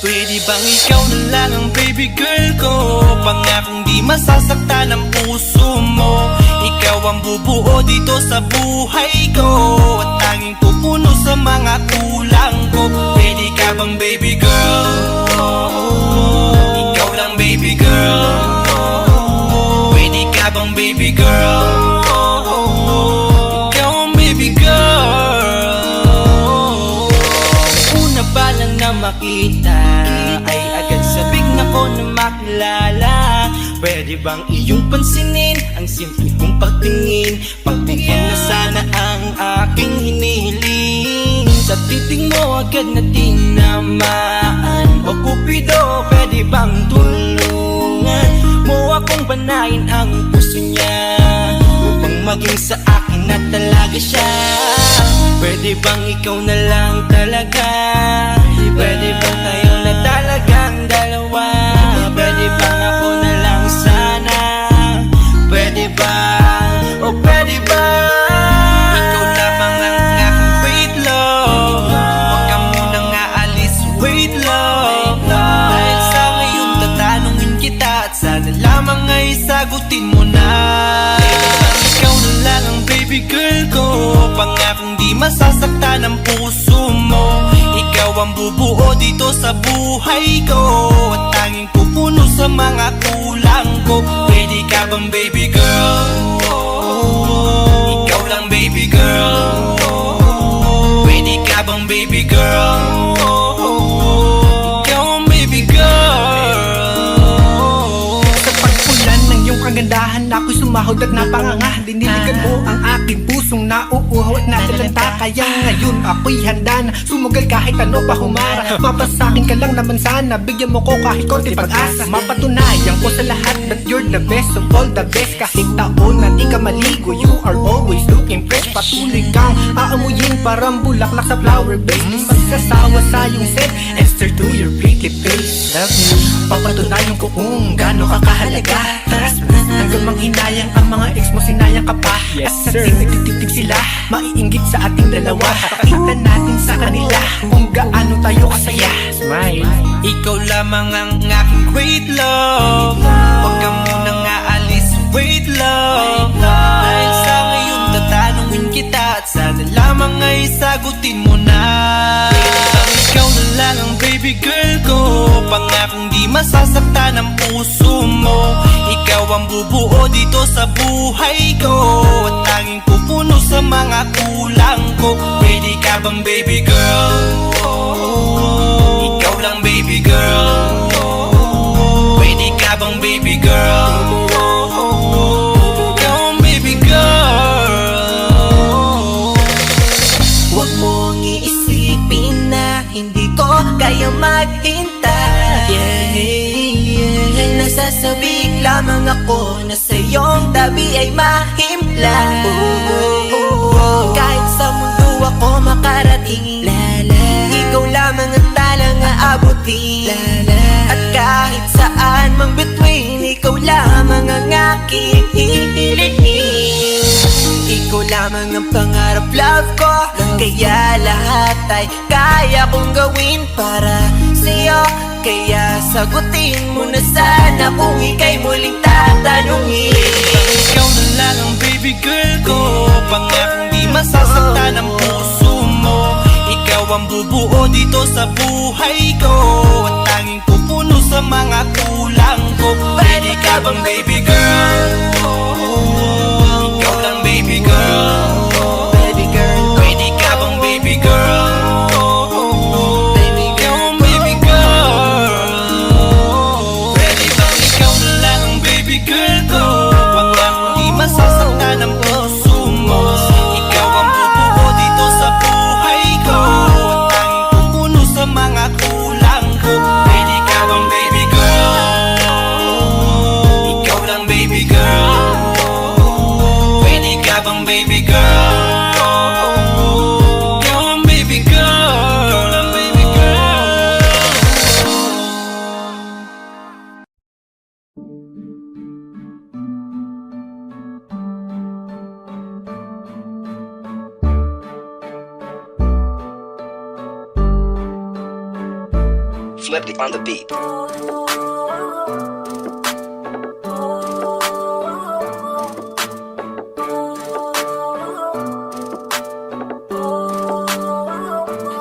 Pwede bang ikaw na lang ang baby girl ko? Pangakong di masasaktan ang puso mo. Ikaw ang bubuo dito sa buhay ko, at tanging pupuno sa mga kulang ko. Pwede ka bang baby girl? Ikaw lang baby girl. Pwede ka bang baby girl? Ikaw ang baby girl. Una pa lang na makita ay agad sabik na ko na makilala. Pwede bang iyong pansinin ang simple kong pagtingin? Pagbigyan na sana ang aking hinihiling. Sa titing mo agad na tinamaan. O Cupido, pwede bang tulungan mo akong banayin ang puso niya, upang maging sa akin na talaga siya? Pwede bang ikaw na lang talaga? Pwede bang tayo na talagang dalawa? Pwede bang ako na lang sana? Pwede ba? O pwede ba? Ikaw lamang ang aking wait love. Huwag ka munang aalis, wait love. Dahil sa ngayon tatanungin kita, at sana lamang ay sagutin mo na. Pwede bang ikaw na lang ang baby girl ko? Pangakong di masasaktan ang puso mo. Ikaw ang bubuo dito sa buhay ko, at tanging pupuno sa mga kulang ko. Pwede ka bang baby girl? Ikaw lang baby girl. Pwede ka bang baby girl? Ikaw ang baby girl. Sa pagpulan ng iyong kagandahan, ako'y sumahod at napanganga. Diniligan mo ang aking pusong nauuhaw at natalanta. Kaya ngayon ako'y handa na sumugal kahit ano pa humara. Mapasakin ka lang naman sana, bigyan mo ko kahit konti pag-asa. Mapatunayan ko sa lahat that you're the best of all the best. Kahit taon na di ka maligo, you are always looking fresh. Patuloy kang aamuyin parang bulaklak sa flower base. Di magsasawa sa iyong scent and stir to your pretty face. Love me, papatunayan ko kung gaano ka kahalaga. Trust me, hanggang manghinayang ang mga ex mo, sinayang ka pa. Yes, at sir. nagtitig sila, maiinggit sa ating dalawa. Pakita natin sa kanila kung gaano tayo kasaya. Smile. Ikaw lamang ang aking great love. Huwag ka munang aalis, wait love. Dahil sa ngayon tatanungin kita, at sana lamang ay sagutin mo na. Pwede bang ikaw na lang ang baby girl ko? Pangakong di masasaktan ang puso mo. Ikaw ang bubuo dito sa buhay ko, at tanging pupuno sa mga kulang ko. Pwede ka bang baby girl? Ikaw lang baby girl. Pwede ka bang baby girl? Ikaw ang baby girl. Huwag mong iisipin na hindi ko kaya maghintay. Nasasabik lamang ako na sa iyong tabi ay mahimla. Kahit sa mundo ako makarating, ikaw lamang ang talang aabutin. At kahit saan mang between, ikaw lamang ang aking hihilihin. Ikaw lamang ang pangarap, love ko. Kaya lahat ay kaya kong gawin para sa'yo. Kaya sagutin mo na sana kung ika'y muling tatanungin. Ikaw na lang ang baby girl ko. Pangakong di masasaktan ang puso mo. Ikaw ang bubuo dito sa buhay ko, at tanging pupuno sa mga kulang ko. Pwede ka bang baby girl? Ikaw lang baby girl. Baby girl, Pwede ka bang baby girl? baby Ikaw girl, ang baby girl. Pwede bang ikaw na lang ang baby girl ko? Pangakong di masasaktan ang puso mo. Ikaw ang bubuo dito sa buhay ko, at tanging pupuno sa mga kulang ko. Pwede ka bang baby girl? Ikaw lang baby girl. Flipped on the beat.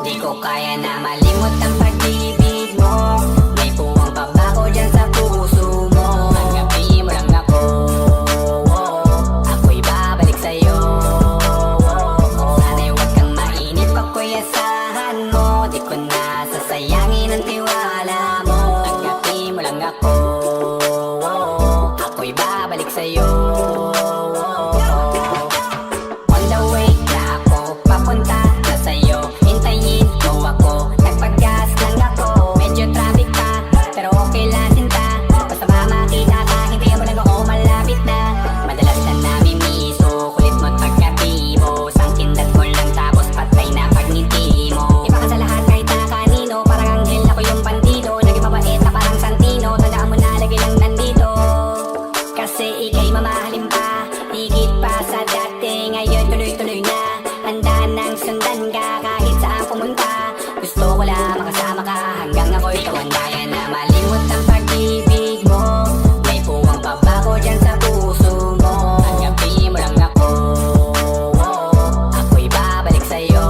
Di ko kaya na malimot ang pag-ibig mo. May puwang pabago dyan sa puso mo. Tanggapin mo lang ako, ako'y babalik sa'yo. Sana'y huwag kang mainip, ako'y asahan mo. Di ko na sasayangin ang tiwala mo. Tanggapin mo lang ako, ako'y babalik sa'yo. On the way na ako, papunta na sa'yo. Hintayin mo ako, nagpaggas lang ako. Medyo traffic pa, pero okay lang sinta. Basta ba makita ka, hintayin mo lang ako, malapit na. Madalas na namimiso, kulit mo't pagkabibo. Sangkindat mo lang tapos patay na pagngiti mo. Iba ka sa lahat kahit na kanino, parang anghel ako yung bandido. Naging mabait na parang Santino, tandaan mo na lagi lang nandito. Kasi ika'y mamahalin pa, higit pa sa dati. Ngayon tuloy-tuloy na, handa nang sundan ka kahit saan pumunta. Gusto ko lang makasama ka hanggang ako'y tumanda. Kaya na malimot ang pag-ibig mo. May puwang pabago dyan sa puso mo. Tanggapin mo lang ako, ako'y babalik sa'yo.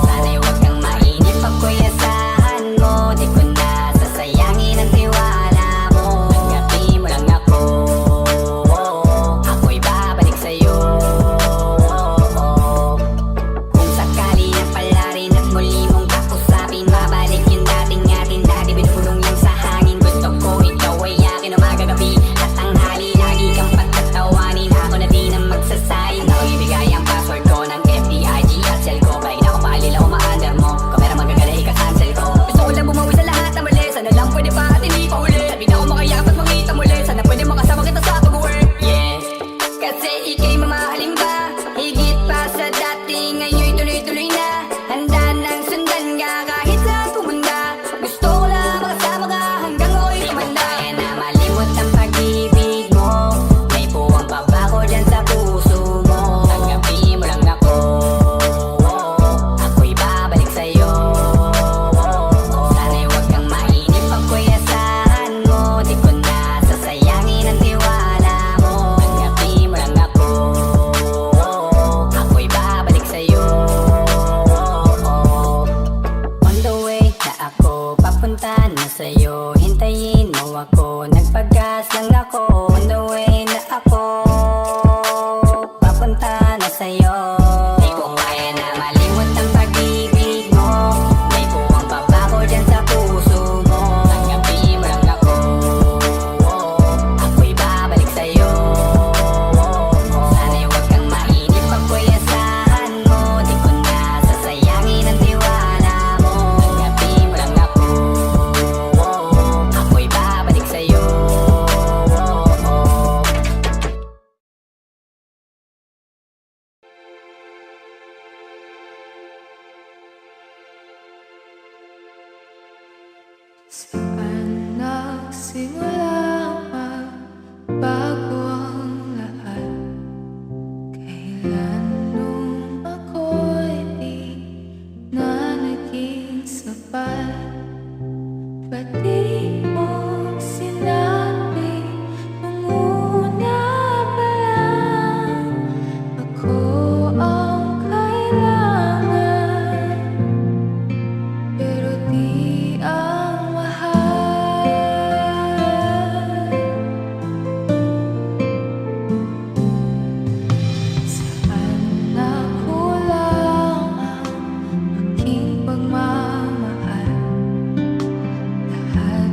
Sana'y huwag kang mainip, ako'y asahan mo. Di ko na sasayangin ang tiwala mo. Tanggapin mo lang ako, ako'y babalik sa'yo. Kung sakali na pala rin at muli mong kausapin, mabalik yung dating atin, dati binulong lang sa hangin. Gusto ko ikaw ay akin umagabi at tanghali. Lagi kang patatawanin, ako na din ang magsasayin. Ako ibigay ang password ko ng FBIG at cell ko. Balik na ako maalila o ma-under mo, kamera magagala ika-cancel ko. Gusto ko lang bumawi sa lahat na mali, sana lang pwede pa at hindi pa uli. Sabi na ako makayap at makita muli, sana pwede makasama kita sa pag-work. Yes, kasi ika'y mamahalin pa, higit pa sa dati. Ngayon tuloy-tuloy na, handa nang sundan ka kahit saan pumunta. Gusto ko lang makasama ka hanggang ako'y tumanda. Kaya na malimot ang pag-ibig mo. May puwang pabago dyan sa puso mo. Tanggapin mo lang ako, ako'y babalik sa'yo. Sana'y huwag kang mainip, ako'y asahan mo. Di ko na sasayangin ang tiwala mo. Tanggapin mo lang ako, ako'y babalik sa'yo. On the way na ako, papunta na sa'yo. Hintayin mo ako, nagpaggas lang ako. On the way na ako, papunta na sa'yo. Di ko kaya na malimot ang pag-ibig mo. May puwang pabago dyan sa puso mo. Tanggapin mo lang ako, ako'y babalik sa'yo. Sana'y huwag kang mainip, ako'y asahan mo. Di ko na sasayangin ang tiwala mo. Tanggapin mo lang ako, ako'y babalik sa'yo. Saan nagsimula bago ang lahat? Kailan nung ako'y di na naging sapat? Ba't di mo sinabi nung una pa lang ako ang kailangan? Pero di ang mahal. Saan nakulang ang aking pagmamahal? Lahat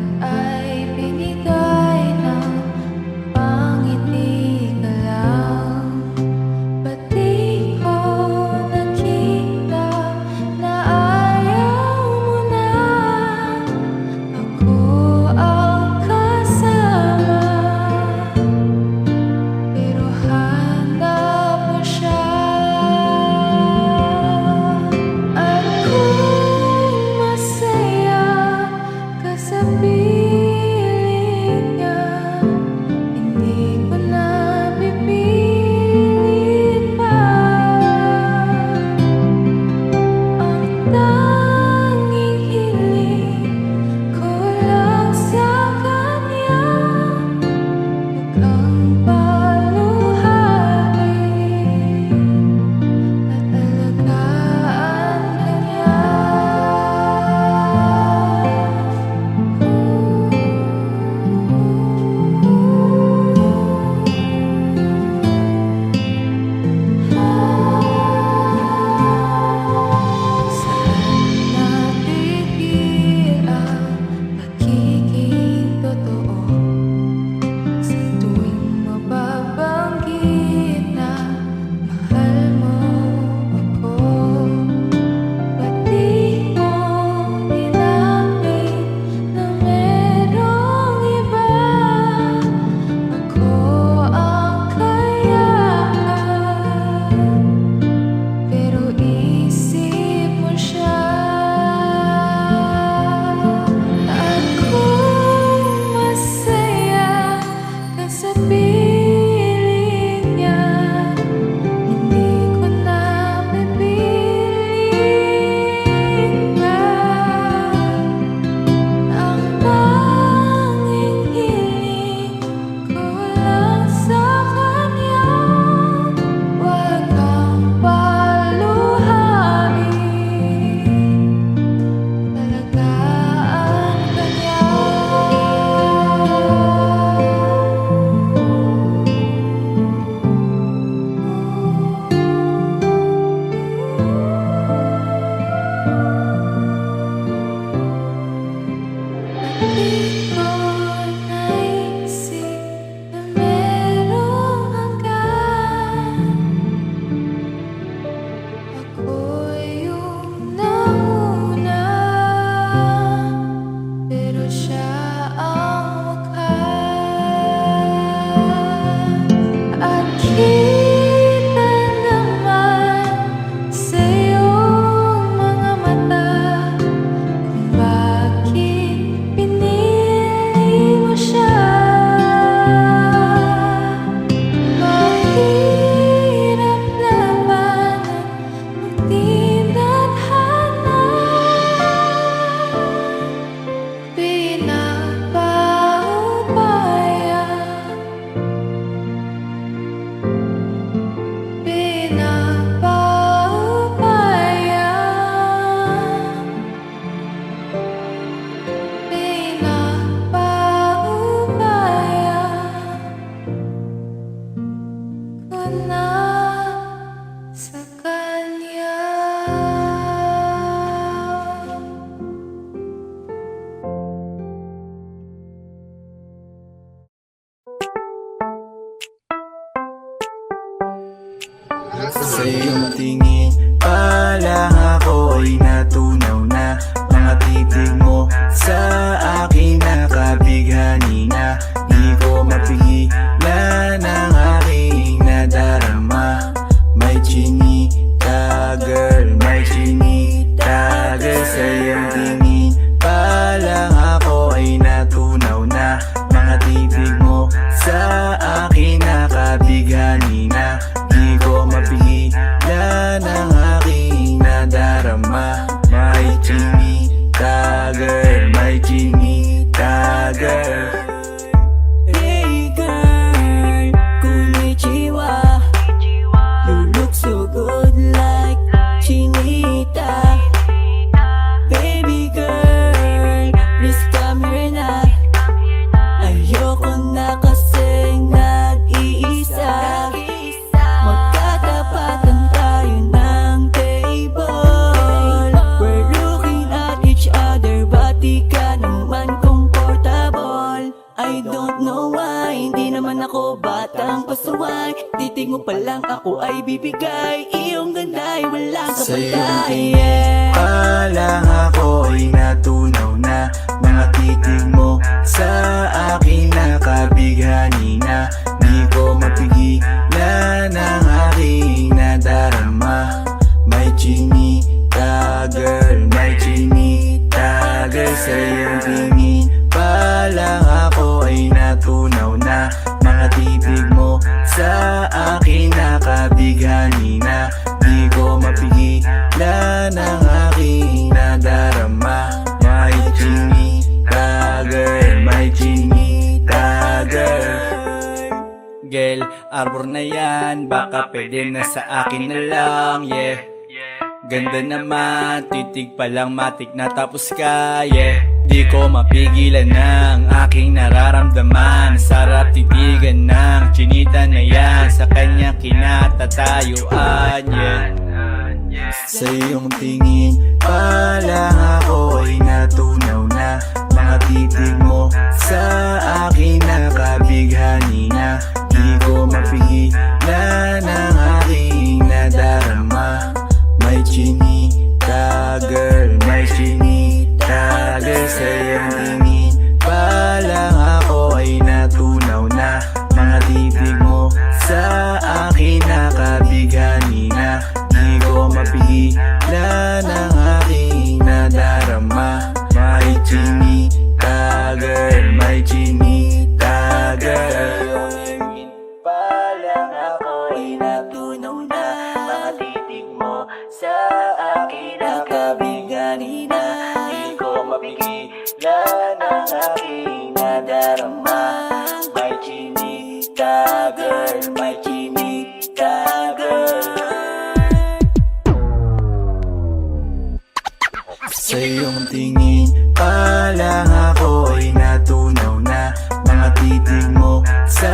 Sa iyong tingin pa lang ako ay natunaw na. Mga titig mo sa akin nakabighani na. Di ko mapigilan ang aking nadarama. May chinita girl, may chinita girl. Sa iyong tingin pa lang ako ay natunaw na. Mga titig mo sa akin nakabighani na. Di ko mapigilan ang aking nadarama. May chinita girl, may chinita girl. Hey girl, konnichiwa. You look so good like chinita. Baby girl, please come here na. Ayoko na kasing nag-iisa. Magkatapatan tayo ng table. We're looking at each other, but di ka naman comfortable. I don't know why, hindi naman ako batang pasaway. Titig mo pa lang ako ay bibigay. Iyong ganda ay walang Sa iyong kapatay. tingin pa lang ako ay natunaw na. Mga titig mo sa akin nakabighani na. Di ko mapigilan ang aking nadarama. May chinita girl, may chinita girl. Sa iyong tingin pa lang ako ay natunaw na. Mga titig mo sa akin nakabighani na. Di ko mapigilan ang aking nadarama. May chinita girl, may chinita girl. Girl, arbor na yan, baka pwede na sa akin na lang, yeah. Ganda naman, titig pa lang matik na tapos ka, yeah. Di ko mapigilan ang aking nararamdaman. Sarap titigan ng chinita na yan. Sa kanya kinatatayuan, yeah. Sa iyong tingin pa lang ako ay natunaw na. Mga titig mo sa akin nakabighani na. Di ko mapigilan ang aking nadarama. May chinita girl, may chinita girl. Sa iyong tingin pa lang ako ay natunaw na. Mga titig mo sa akin nakabighani na. Di ko mapigilan ang aking nadarama. May chinita girl, may chinita girl. Pa lang ako ay natunaw na. Mga titig mo sa akin nakabighani na. Di ko mapigilan ang aking nadarama. May chinita girl, may chinita girl. Sa iyong tingin pa lang ako ay natunaw na. Mga titig mo sa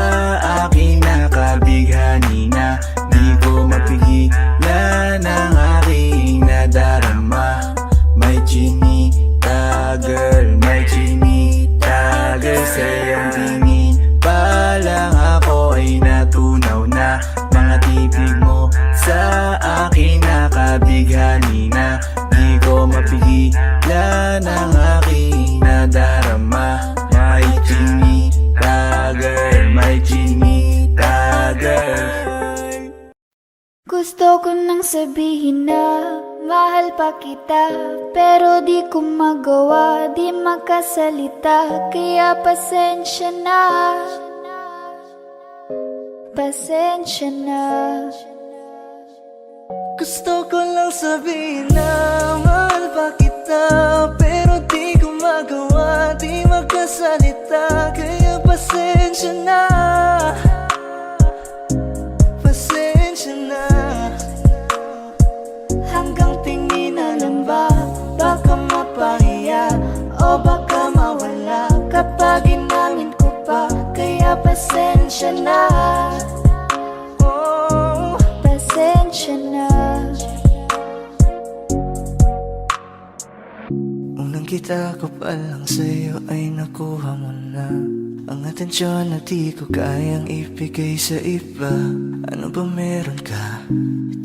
akin nakabighani na. Di ko mapigilan ang aking nadarama. May chinita girl, may chinita girl. Sa iyong tingin pa lang ako ay natunaw na. Mga titig mo sa akin nakabighani na. Di ko mapigilan ang aking nadarama. May chinita girl, may chinita girl. Gusto ko nang sabihin na mahal pa kita, pero di ko magawa, di makasalita. Kaya pasensya na, pasensya na. Gusto ko lang sabihin na mahal pa kita, pero di ko magawa, di magkasalita. Kaya pasensya na, pasensya na. Hanggang tingin na lang ba, baka mapahiya o baka mawala kapag inangin ko pa. Kaya pasensya na, oh, Pasensya na. unang kita ko pa lang sa'yo ay nakuha mo na ang atensyon na di ko kayang ibigay sa iba. Ano ba meron ka?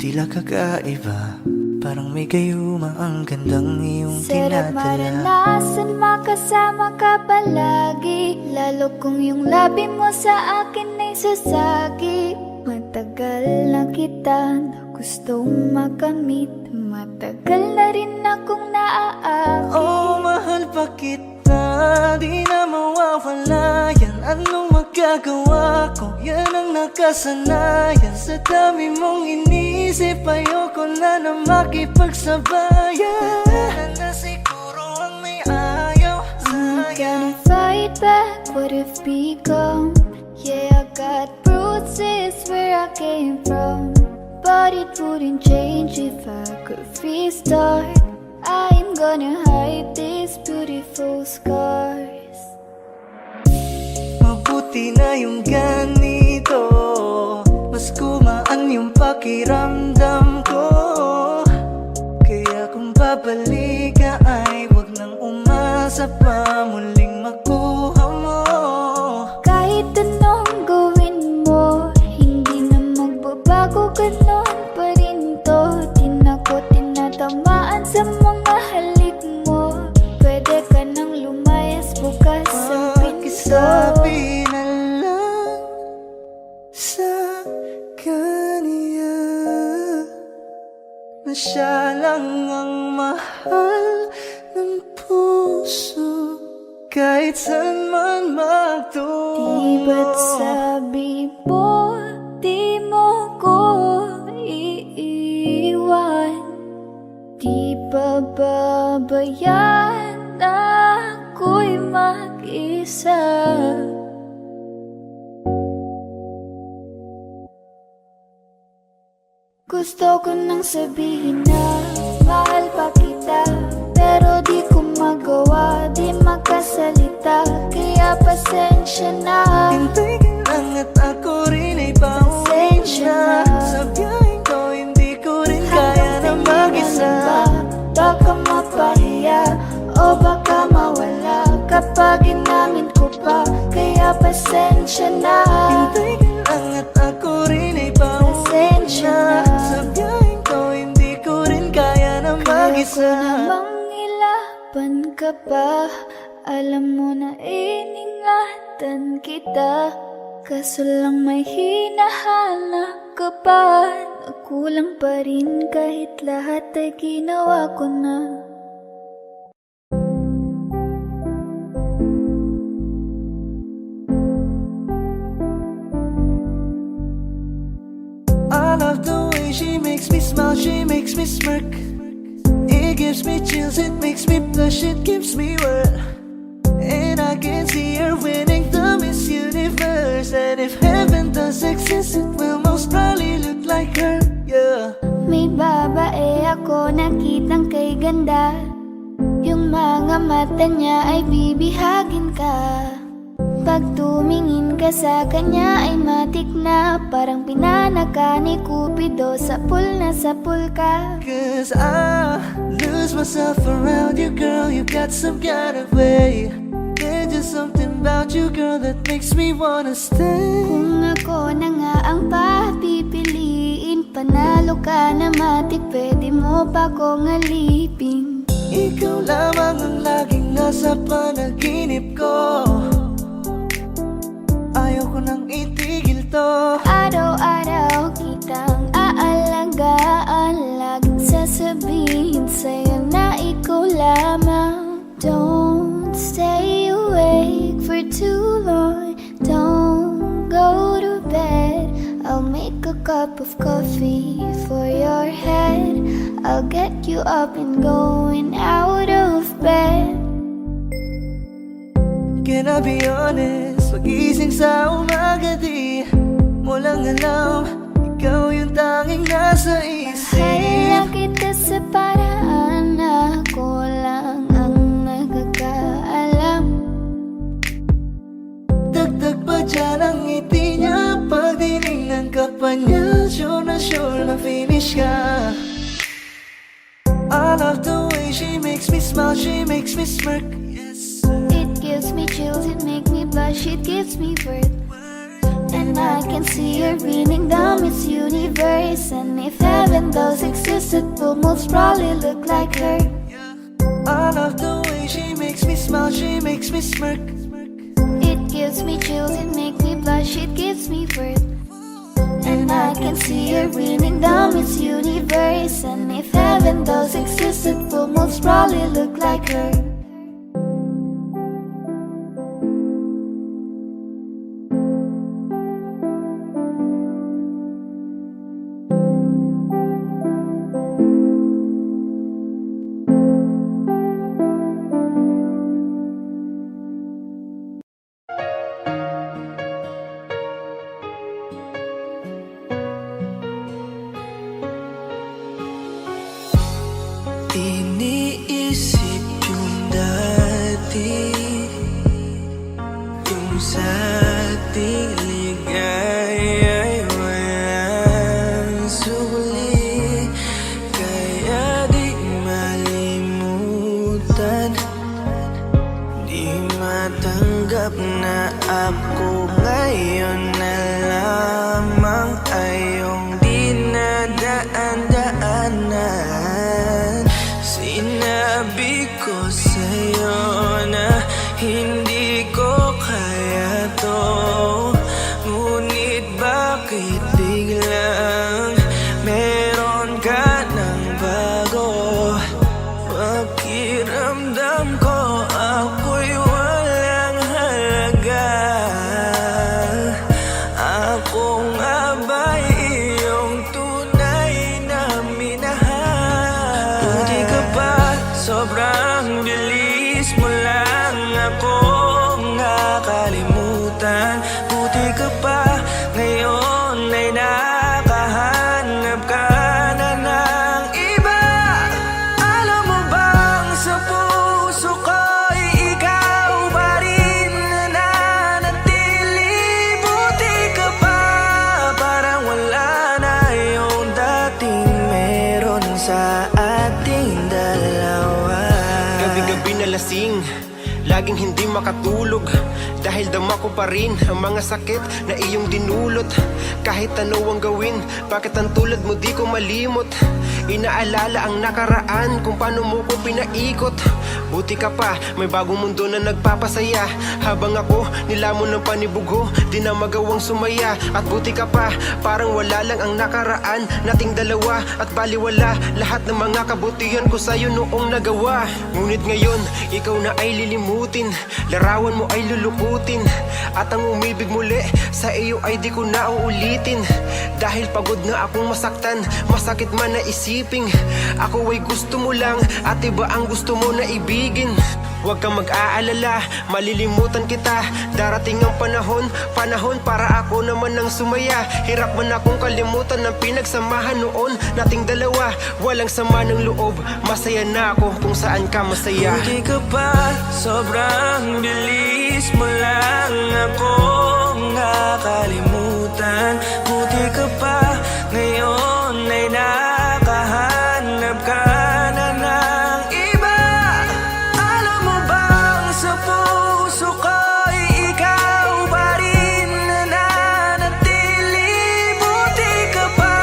Tila kakaiba, parang may gayuma ang gandang iyong Sarap tinadala. maranasan, makasama ka palagi. Lalo kung yung labi mo sa akin ay sasagi. Matagal na kita na gustong makamit. Matagal na rin akong naaakit. Oh, mahal pa kita, di na mawawala yan. Anong magagawa ko? Yan ang nakasanayan. Sa dami mong inisip, ayoko na na makipagsabayan. Tara na siguro ang may ayaw I'm sa'yo. gonna fight back what if become. Yeah, I got bruises where I came from, but it wouldn't change if I could restart. I'm gonna hide these beautiful scars. Mabuti na yung ganito, mas gumaan yung pakiramdam ko. Kaya kung babalik ka ay wag nang umasa pa muling makuha mo. Kahit anong gawin mo, hindi na magbabago, ganon pa rin to. Di na ko tinatamaan sa mga halik mo. Pwede ka nang lumayas, bukas ang pinto. Pakisabi na lang sa kanya na siya lang ang mahal ng puso, kahit saan man magtungo. Di ba't sabi mo, di mo ko iiwan? Di ba babayaan na ako'y mag-isa? Gusto ko nang sabihin na mahal pa kita, pero di ko magawa, di makasalita. Kaya pasensya na. Hintay ka lang at ako rin ay pauwi Pasensya na. na. Sa biyaheng ko hindi ko rin kaya na mag-isa. Baka mapahiya o baka mawala kapag inamin ko pa. Kaya pasensya na. Hintay ka lang at ako rin ay pauwi Pasensya na. na. Sa biyaheng ko hindi ko rin kaya na Kaya ko mag-isa. namang ilaban ka pa. Alam mo na iningatan kita, kaso lang may hinahanap ka pa. Nagkulang pa rin kahit lahat ay ginawa ko na. I love the way she makes me smile, she makes me smirk. It gives me chills, it makes me blush, it gives me worth. And I can see her winning the Miss Universe. And if heaven does exist, it will most probably look like her, yeah. May babae ako nakitang kay ganda. Yung mga mata niya ay bibihagin ka. Pag tumingin ka sa kanya ay matik na. Parang pinanaka ni Cupido, sapul na sapul ka. Cause I lose myself around you, girl. You got some kind of way. There's just something about you, girl, that makes me wanna stay. Kung ako na nga ang papipiliin, panalo ka na matik, pwede mo pa kong alipin. Ikaw lamang ang laging nasa panaginip ko. Ayaw ko nang itigil to. Araw-araw kitang aalagaan, laging sasabihin sa'yo na ikaw lamang. Don't stay awake for too long, don't go to bed. I'll make a cup of coffee for your head. I'll get you up and going out of bed. Can I be honest? Pag-ising sa umaga di mo lang alam, ikaw yung tanging nasa isip. Mahal kita sa paraan na ako lang ang nagkakaalam. Dagdag pa dyan ang ngiti niya, pag dinignan ka pa niya, sure na finish ka. I love the way she makes me smile, she makes me smirk. Yes, It gives me chills, it makes me blush, it gives me worth. And I can see her reading down Miss Universe. And if heaven does exist, it will most probably look like her. I love the way she makes me smile, she makes me smirk. It gives me chills, it makes me blush, it gives me worth. And I can see her reading down Miss Universe. And if heaven does exist, it will most probably look like her. Iniisip yung dati, kung sa ating ligaya'y walang suli, kaya di malimutan, di matanggap na ako ngayon na lamang ay iyong dinadaan-daanan. Sinabi ko sa'yo na hindi ko kaya to, ngunit bakit biglang meron ka ng bago? Pakiramdam ko ako'y walang halaga. Ako nga ba'y iyong tunay na minahal? Buti ka pa, sobrang bilis mo lang akong nakalimutan. Buti ka pa, ngayon ay nakahanap ka na ng iba. Alam mo bang sa puso ko'y ikaw pa rin nananatili? Buti ka pa, parang wala na yung dating meron sa ating dalawa. Gabi-gabi na lasing, laging hindi makatulog, dahil dama ko pa rin ang mga sakit na iyong dinulot. Kahit ano ang gawin, bakit ang tulad mo di ko malimot? Inaalala ang nakaraan, kung paano mo ko pinaikot. Buti ka pa, may bagong mundo na nagpapasaya, habang ako nilamon ng panibugo, di na magawang sumaya. At buti ka pa, parang wala lang ang nakaraan nating dalawa, at baliwala lahat ng mga kabutihan ko sa'yo noong nagawa. Ngunit ngayon, ikaw na ay lilimutin, larawan mo ay lulukutin, at ang umibig muli sa iyo ay di ko na uulitin. Dahil pagod na akong masaktan, masakit man na isiping ako ay gusto mo lang, at iba ang gusto mo na ibigin. Huwag kang mag-aalala, malilimutan kita. Darating ang panahon para ako naman ang sumaya. Hirap man akong kalimutan ng pinagsamahan noon nating dalawa. Walang sama ng loob, masaya na ako kung saan ka masaya. Buti ka pa, sobrang bilis mo lang akong nakalimutan. Buti ka pa, ngayon ay nakahanap ka na ng iba. Alam mo bang sa puso ko'y ikaw pa rin nananatili? Buti ka pa,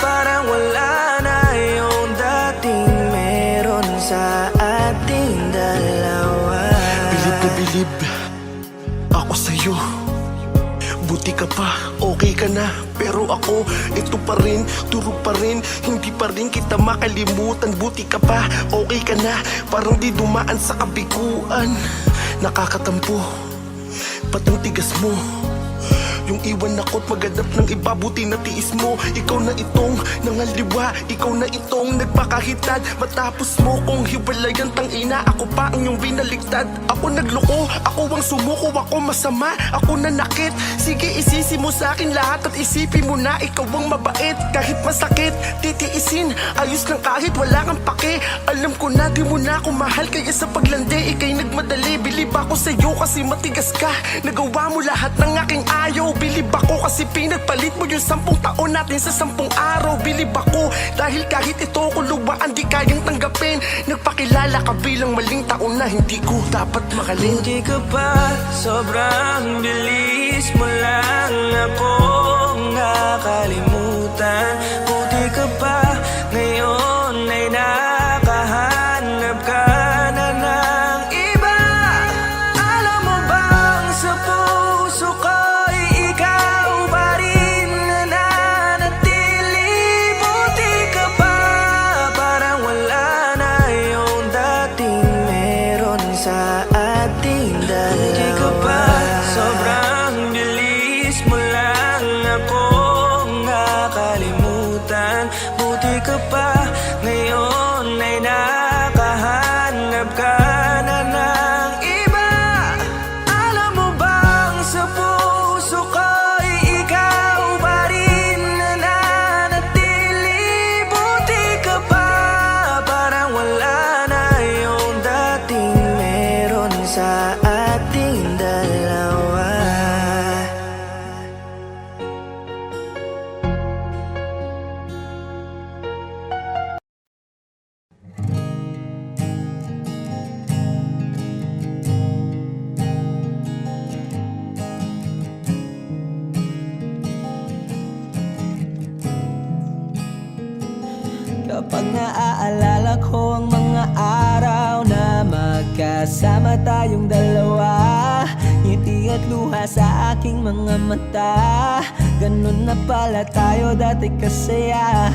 parang wala na yung dating meron sa ating dalawa. Bilib na bilib ako sa'yo. Buti ka pa, okay ka na. Pero ako, ito pa rin, turo pa rin, hindi pa rin kita makalimutan. Buti ka pa, okay ka na, parang di dumaan sa kabiguan. Nakakatampo, patang tigas mo. Yung iwan ako't maghanap ng iba, buti na tiis mo. Ikaw na itong nangaliwa, ikaw na itong nagpakahitad. Matapos mo kong hiwalayan, tangina, ako pa ang iyong binaligtad. Ako nagloko, ako ang sumuko, ako masama, ako nanakit. Sige, isisi mo sa akin lahat at isipin mo na ikaw ang mabait. Kahit masakit, titiisin, ayos lang kahit wala kang pake. Alam ko na di mo na ako mahal, kaya sa paglandi ikay nagmadali. Bilib ako sa'yo kasi matigas ka, nagawa mo lahat ng aking ayaw. Bilib ako kasi pinagpalit mo yung 10 taon natin sa 10 araw. Bilib ako dahil kahit ito ko luwaan di kayang tanggapin. Nagpakilala ka bilang maling taon na hindi ko dapat makalin. Buti ka pa, sobrang bilis mo lang akong nakalimutan. Buti ka pa ngayon ay nakahanap ka na ng iba. Alam mo bang sa puso ko'y ikaw pa rin nananatili. Buti ka pa, parang wala na yung dating meron sa ating dalawa. Buti ka pa, sobrang bilis mo lang akong nakalimutan. Buti ka pa, ngayon ay nakahanap ka na ng iba. Alam mo bang sa puso ko'y ikaw pa rin nananatili. Buti ka pa, parang wala na yung dating meron sa ating dalawa. Kapag naaalala ko ang mga araw na magkasama tayong dalawa, ngiti at luha sa aking mga mata. Ganun na pala tayo dati kasaya.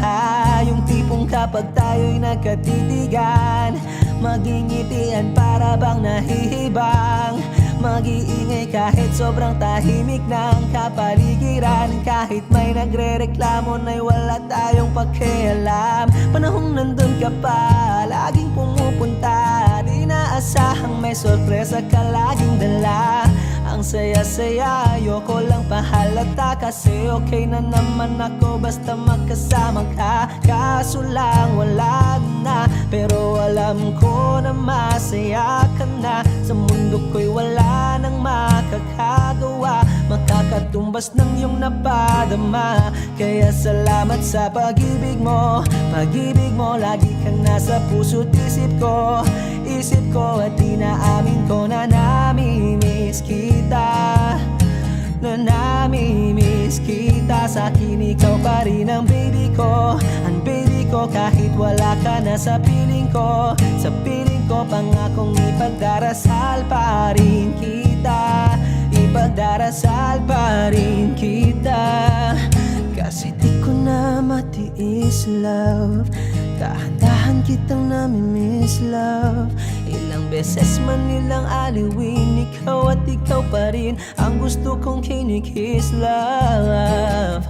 Yung tipong kapag tayo'y nagkatitigan, magingitian para bang nahihibang. Mag-iingay kahit sobrang tahimik ng kapaligiran. Kahit may nagre-reklamo na'y wala tayong pakialam. Panahong nandun ka pa, laging pumupunta. Di naasahang may sorpresa ka laging dala. Ang saya-saya, ayoko lang pahalata. Kasi okay na naman ako basta magkasama ka. Kaso lang wala na, pero alam ko na masaya ka na. Sa mundo ko'y wala nang makakagawa, makakatumbas ng iyong napadama. Kaya salamat sa pag-ibig mo. Pag-ibig mo, lagi kang nasa puso't isip ko. Isip ko at inaamin ko na namimiss kita. Na namimiss kita. Sa akin ikaw pa rin ang baby ko. Ang baby ko kahit wala ka na sa piling ko. Sa piling ko pangakong ipagdarasal pa rin kita. Ipagdarasal pa rin kita. Kasi di ko na matiis love. Dahan-dahan kitang namimiss love. Ilang beses man nilang aliwin, ikaw at ikaw pa rin ang gusto kong kinikiss love.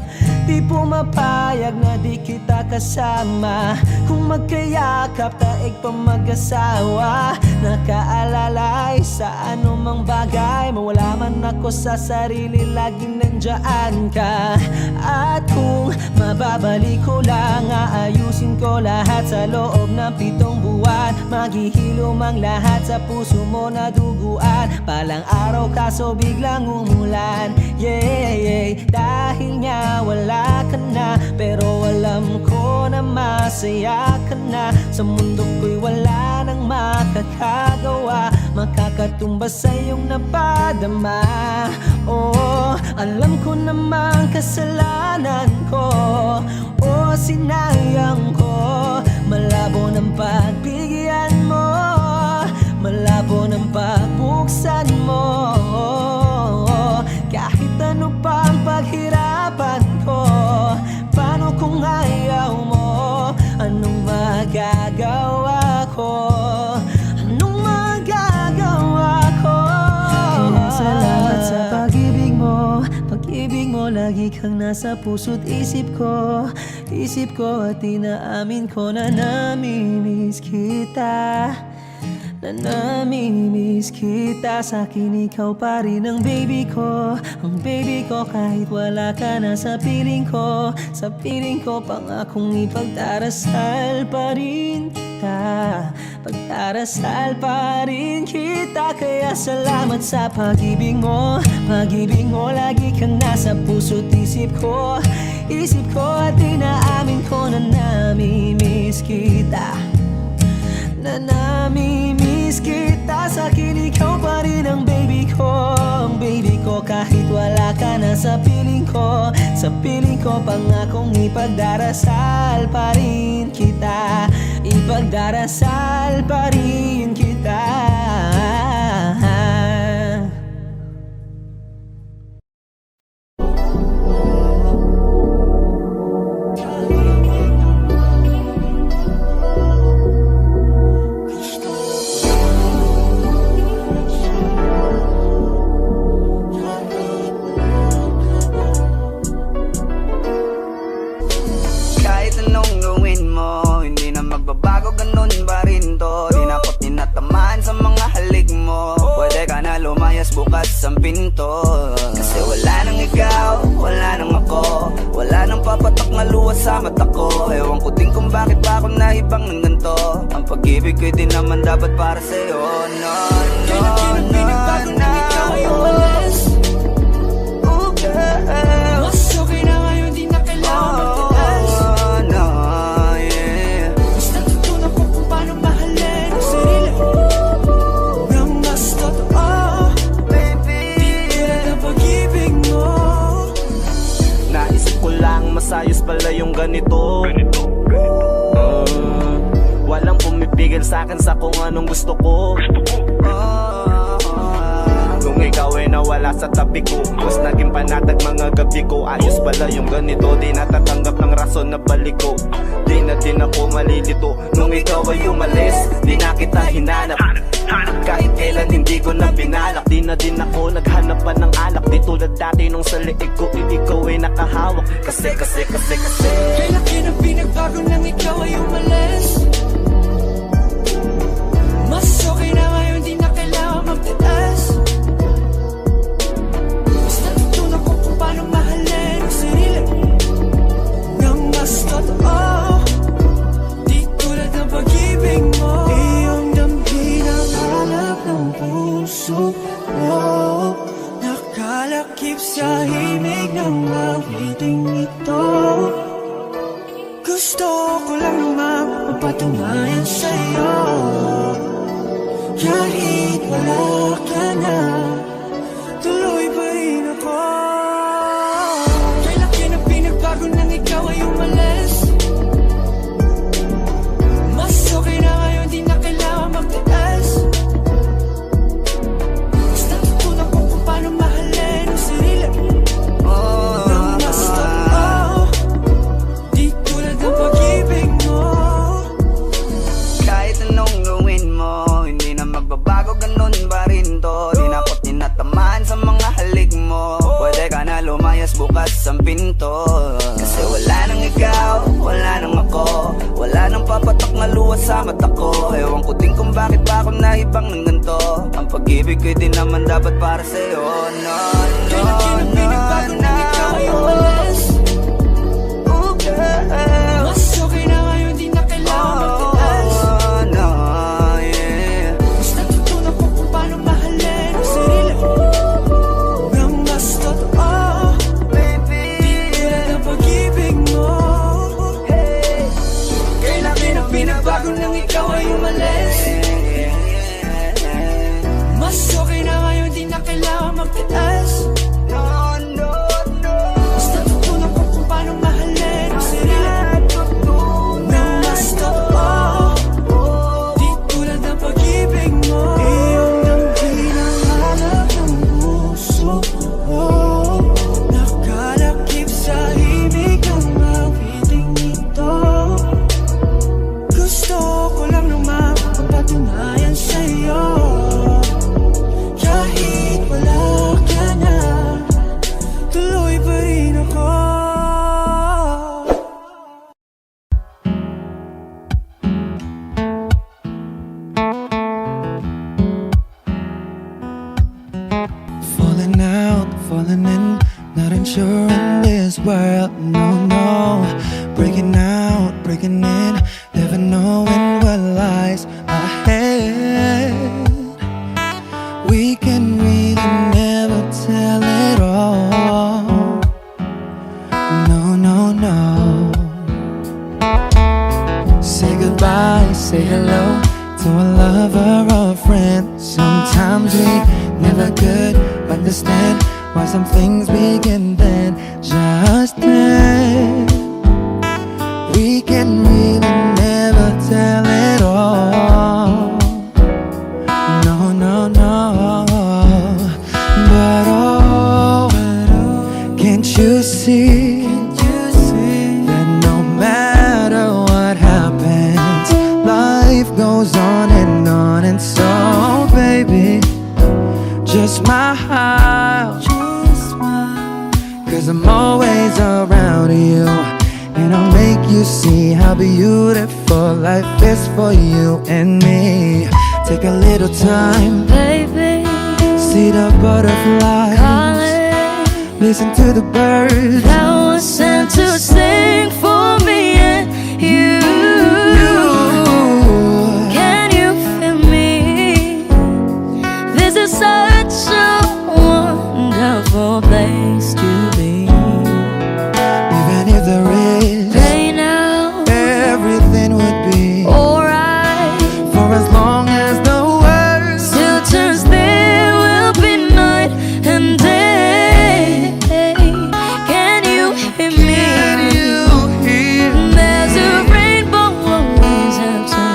Di pumapayag na di kita kasama. Kung magkayakap taig pa mag-asawa. Nakaalalay sa anumang bagay. Mawala man ako sa sarili, laging nandyan ka. At kung mababalik ko lang, aayusin ko lahat sa loob ng 7 buwan. Maghihilom ang lahat sa puso mo na duguan. Palang araw kaso biglang umulan. Yeah, yeah. Dahil nga wala ka na, pero alam ko na masaya ka na. Sa mundo ko'y wala nang makakagawa, makakatumbas sa iyong napadama. Oh, alam ko namang kasalanan ko. Oh, sinayang ko. Malabo ng pagbigyan mo, malabo ng pagbuksan mo. Kahit ano pang paghirapan ko, paano kung ayaw mo? Anong magagawa ko? Anong magagawa ko? Kaya salamat sa pag-ibig mo. Pag-ibig mo, lagi kang nasa puso't isip ko. Isip ko at inaamin ko na namimiss kita. Na namimiss kita. Sa akin ikaw pa rin ang baby ko. Ang baby ko kahit wala ka na sa piling ko. Sa piling ko pangakong ipagdarasal pa rin kita. Pagdarasal pa rin kita. Kaya salamat sa pag-ibig mo. Pag-ibig mo, lagi kang nasa puso't isip ko. Isip ko at inaamin ko na namimiss kita. Na namimiss Miss kita sa'kin, ikaw pa rin ang baby ko. Ang baby ko kahit wala ka na sa piling ko. Sa piling ko pangakong ipagdarasal pa rin kita. Ipagdarasal pa rin kita. Kahit anong gawin mo, hindi na magbabago, ganun pa rin to. Di na ako tinatamaan sa mga halik mo. Pwede ka na lumayas, bukas ang pinto. Kasi wala nang ikaw, wala nang ako. Wala nang papatak na luha sa mata ko. Ewan ko din kung bakit pa ako naibang ng ganito. Ang pag-ibig ko'y di naman dapat para sa'yo. No, no, no, no. Ikaw ay umalis. Oh, girl. Mas okay na ngayon, di na kailangan magtaas. No, yeah. Mas natutunan ko kung paano mahalin ang sarili nang mas totoo. Baby, di tulad ng pag-ibig mo. Naisip ko lang masayos pala yung ganito. Walang pumipigil sa'kin sa kung anong gusto ko. Kung ikaw ay nawala sa tabi ko, mas naging panatag mga gabi ko. Ayos pala yung ganito, di natatanggap ng rason na balik ko. Di na din ako malilito nung ikaw ay umalis. Di na kita hinanap, kahit kailan hindi ko na binalak. Di na din ako naghanap pa ng alak. Di tulad dati nung sa liig ko, ikaw ay nakahawak. Kasi Kailan ang pinagbago nang ikaw ay umalis? Mas okay na ngayon, di na kailangan magtaas. Mas natutunan ko kung paano mahalin ang sarili nang mas totoo. Di tulad ng pag-ibig mo. Iyong damhin ang hanap ng puso mo. Nakalakip sa himig ng awiting ito. Gusto ko lang naman mapatunayan sa'yo. Kahit wala ka na, tuloy pa rin ako. Kailan ang pinagbago nang ikaw ay umalis? Mas okay na ngayon, di na kailangan magtaas. Mas natutunan ko kung paano mahalin ang sarili nang mas totoo. Di tulad ng pag-ibig mo. Kahit anong gawin mo, hindi na magbabago, ganun pa rin to. Di na ako tinatamaan sa mga halik mo. Pwede ka na lumayas, bukas ang pinto. Kasi wala nang ikaw, wala nang ako. Wala nang papatak na luha sa mata ko. Ewan ko din kung bakit pa ako naibang ng ganito. Ang pag-ibig ko'y di naman dapat para sa'yo. No, no, no, no. Ikaw ay umalis. Oh, girl. Mas okay na ngayon, di na kailangan magtaas. No, yeah. Mas natutunan ko kung paano mahalin ang sarili nang mas totoo. Baby, di tulad ng pag-ibig mo. Kailan ang pinagbago nang ikaw ay umalis? Mas okay na ngayon, di na kailangan magtaas. No, no, no. Mas natutunan ko kung paano mahalin ang sarili nang mas totoo. Di tulad ng pag-ibig mo. Iyong damhin ang hanap ng puso mo. Nakalakip sa himig ng awiting ito. Gusto ko lang naman mapatunayan sa'yo. Kahit wala ka na, tuloy pa rin ako. Falling out, falling in, not unsure in this world, no, no. Breaking out, breaking in, never knowing what lies ahead. We can really never tell it all. No, no, no. Say goodbye, say hello to a lover a friend. Sometimes we never could understand why some things begin then, just then. We can really never tell it all. No, no, no. But oh, can't you see that no matter what happens, life goes on. And so, baby, just smile. Cause I'm always around you, and I'll make you see how beautiful life is for you and me. Take a little time, Baby, see the butterflies, calling, listen to the birds that was sent to sing for me and you. Can you feel me? This is such a wonderful place to be. Even if there is Right now, everything would be alright. for as long as the world Still turns, there will be night and day. Can you hear me? Can you hear? There's a rainbow always after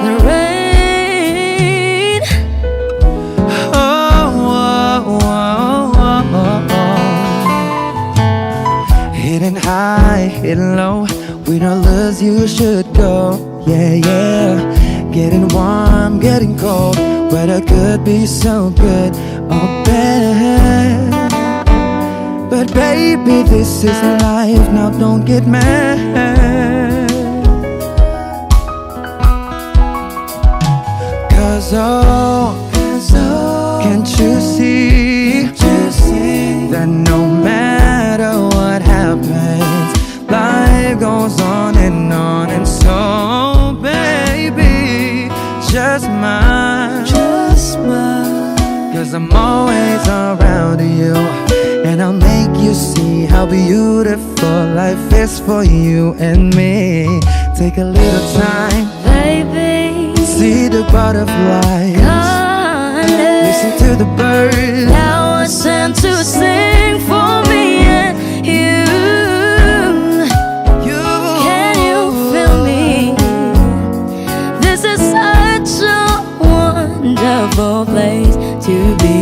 the rain. Hidden high, hidden low, we don't lose, you should go. Yeah, yeah. Getting warm, getting cold, weather could be so good or bad. But baby, this is life, now don't get mad. Cause oh, can't you see that no matter what happens, life goes on. And so, baby, just smile. Cause I'm always around you, and I'll make you see how beautiful life is for you and me. Take a little time, Baby, see the butterflies, calling, listen to the birds that was sent to sing for me and you. Can you feel me? This is such a wonderful place to be.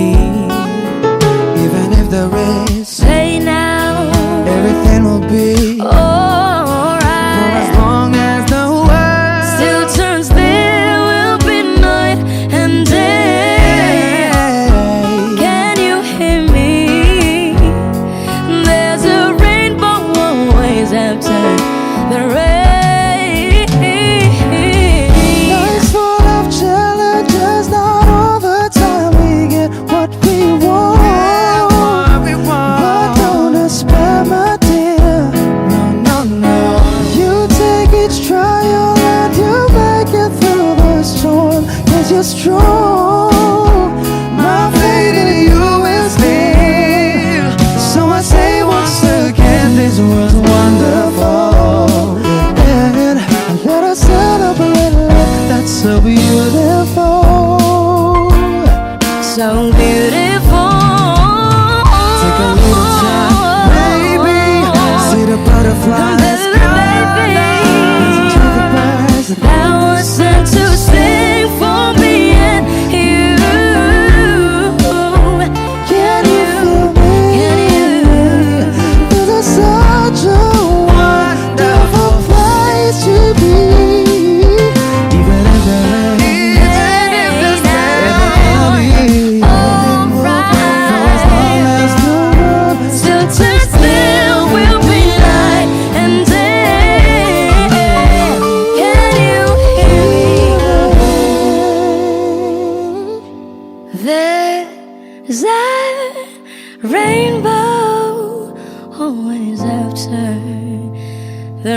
Even if there is, Say now, everything will be for as alright. long as the world Still turns, there will be night and day. Can you hear me? There's a rainbow always after the rain. Life's full of challenges, not all the time we get what we want. But don't despair, my dear. No, no, no. You take each trial and you make it through the storm. 'Cause you're strong. My faith in you is near. So I say once again, this was wonderful. And let us celebrate life that's so beautiful. So beautiful. Take a little time, baby. See the butterflies, Baby, listen to the birds. that was sent to sing for me and you. Can you feel me? Can you? This is such a wonderful place to be. Even if there is Still turns, there will be night and day. Can you hear me? There's a rainbow always after the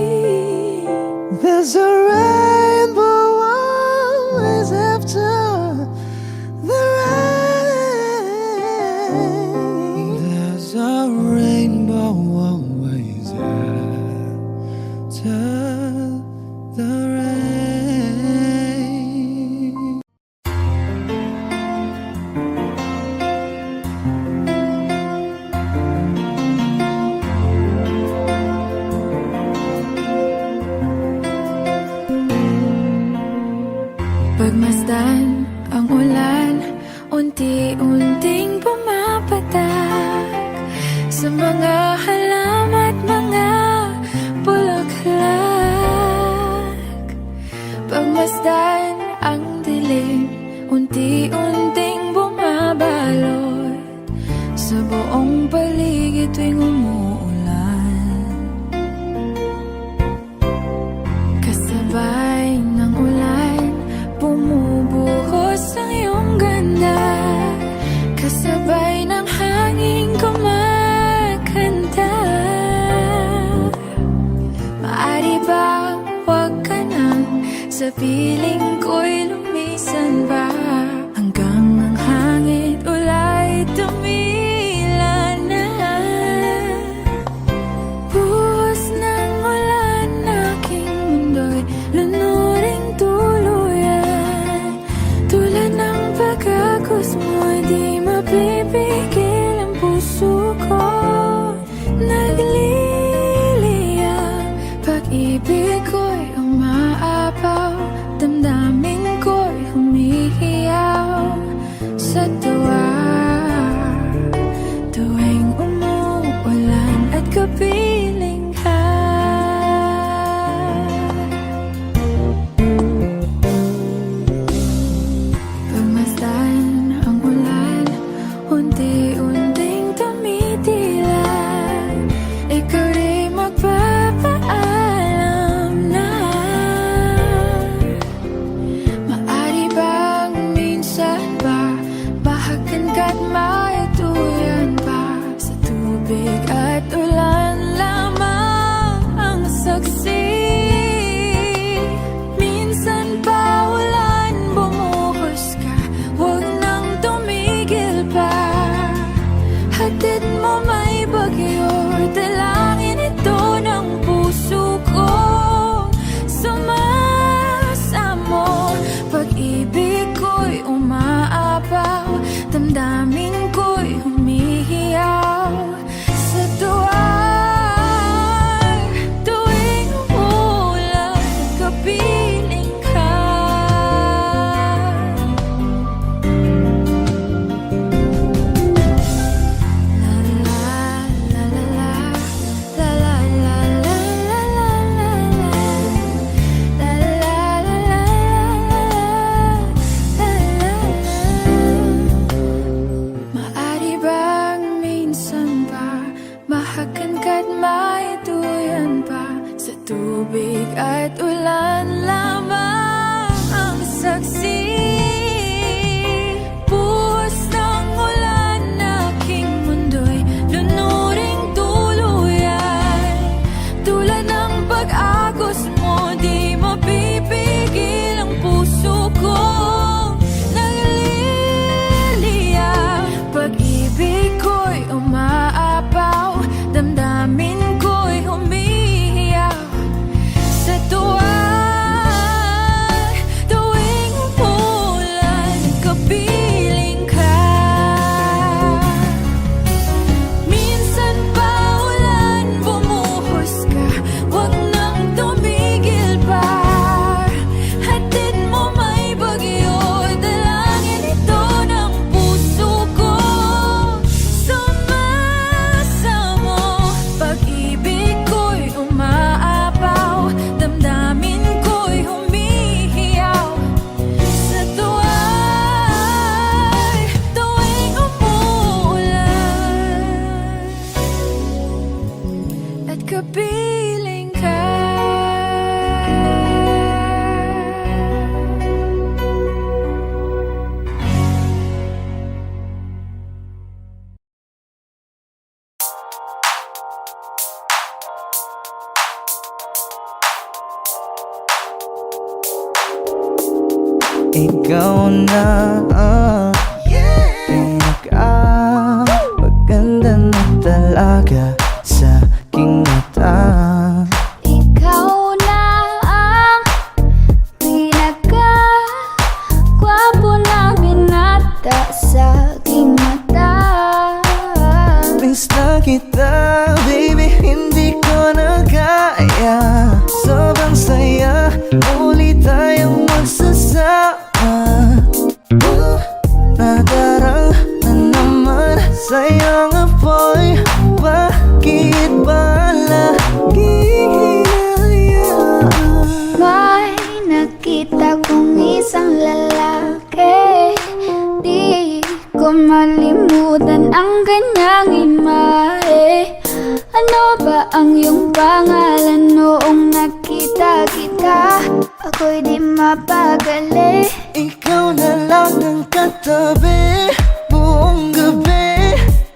rain. There's a rainbow always after the rain. There's a rainbow always after the rain. Pagmasdan ang ulan, unti-unting pumapatak sa mga halamat, mga bulaklak. Pagmasdan ang dilim, unti-unting bumabalot sa buong paligid tuwing umuulan. Kasabay ng ulan, bumubuhos ang iyong ganda. Kasabay ng hangin kumakanta. Maaari bang huwag ka nang sa piling ko'y lumisan ba? Hanggang ang hangin ulay tumila na. Buhos ng ulan, aking mundo'y lunuring tuluyan. Tulad ng pagkagos mo, di mapipigil ang puso ko. Nagliliyab, pag-ibig ko'y umaapaw, damdamin ko'y humihiyaw sa tuwa. Tuwing umuulan at kapiling ka. Pagmasdan ang ulan, unti-unting tumitila. Ikaw rin magpapaalam na. Maari bang minsan ba bahagan ka't maituyan pa? Sa tubig at ulan lamang ang saksi. Minsan pa ulan, bumuhos ka, huwag nang tumigil pa. Hatid mo may bagyo, dalangin ito ng puso ko. Sumasamo, pag-ibig ko'y umaapaw, damdamin ko'y humihiyaw sa tuwa. Tuwing umuulan, kapiling ka. Maari bang minsan ba bahagan ka't maituyan pa? Sa tubig at ulan lamang ang saksi. Buhos ng ulan, aking mundo'y lunuring tuluyan. Tulad ng pag-agos mo, di mapipigil ang puso ko. Nagliliyab, pag-ibig ko'y umaapaw, damdamin ko'y humihiyaw sa tuwa. Tuwing umuulan, kapiling ka. Minsan pa ulan, bumuhos ka, huwag nang tumigil pa. Hatid mo may bagyo, dalangin ito ng puso ko. Sumasamo, pag-ibig ko'y umaapaw, damdamin ko'y humihiyaw sa tuwa. Tuwing umuulan at kapiling ka. Ikaw na pinaka-maganda na talaga sa aking mata. Ikaw na ang pinaka-gwapo na binata sa aking mata. Miss na kita, baby, hindi ko na kaya. Sobrang saya, muli tayong magsasama. akong isang lalaki. Di ko malimutan ang kanyang imahe. Ano ba ang iyong pangalan noong nakita kita? Ako'y di mapagali. Ikaw na lang ang katabi buong gabi.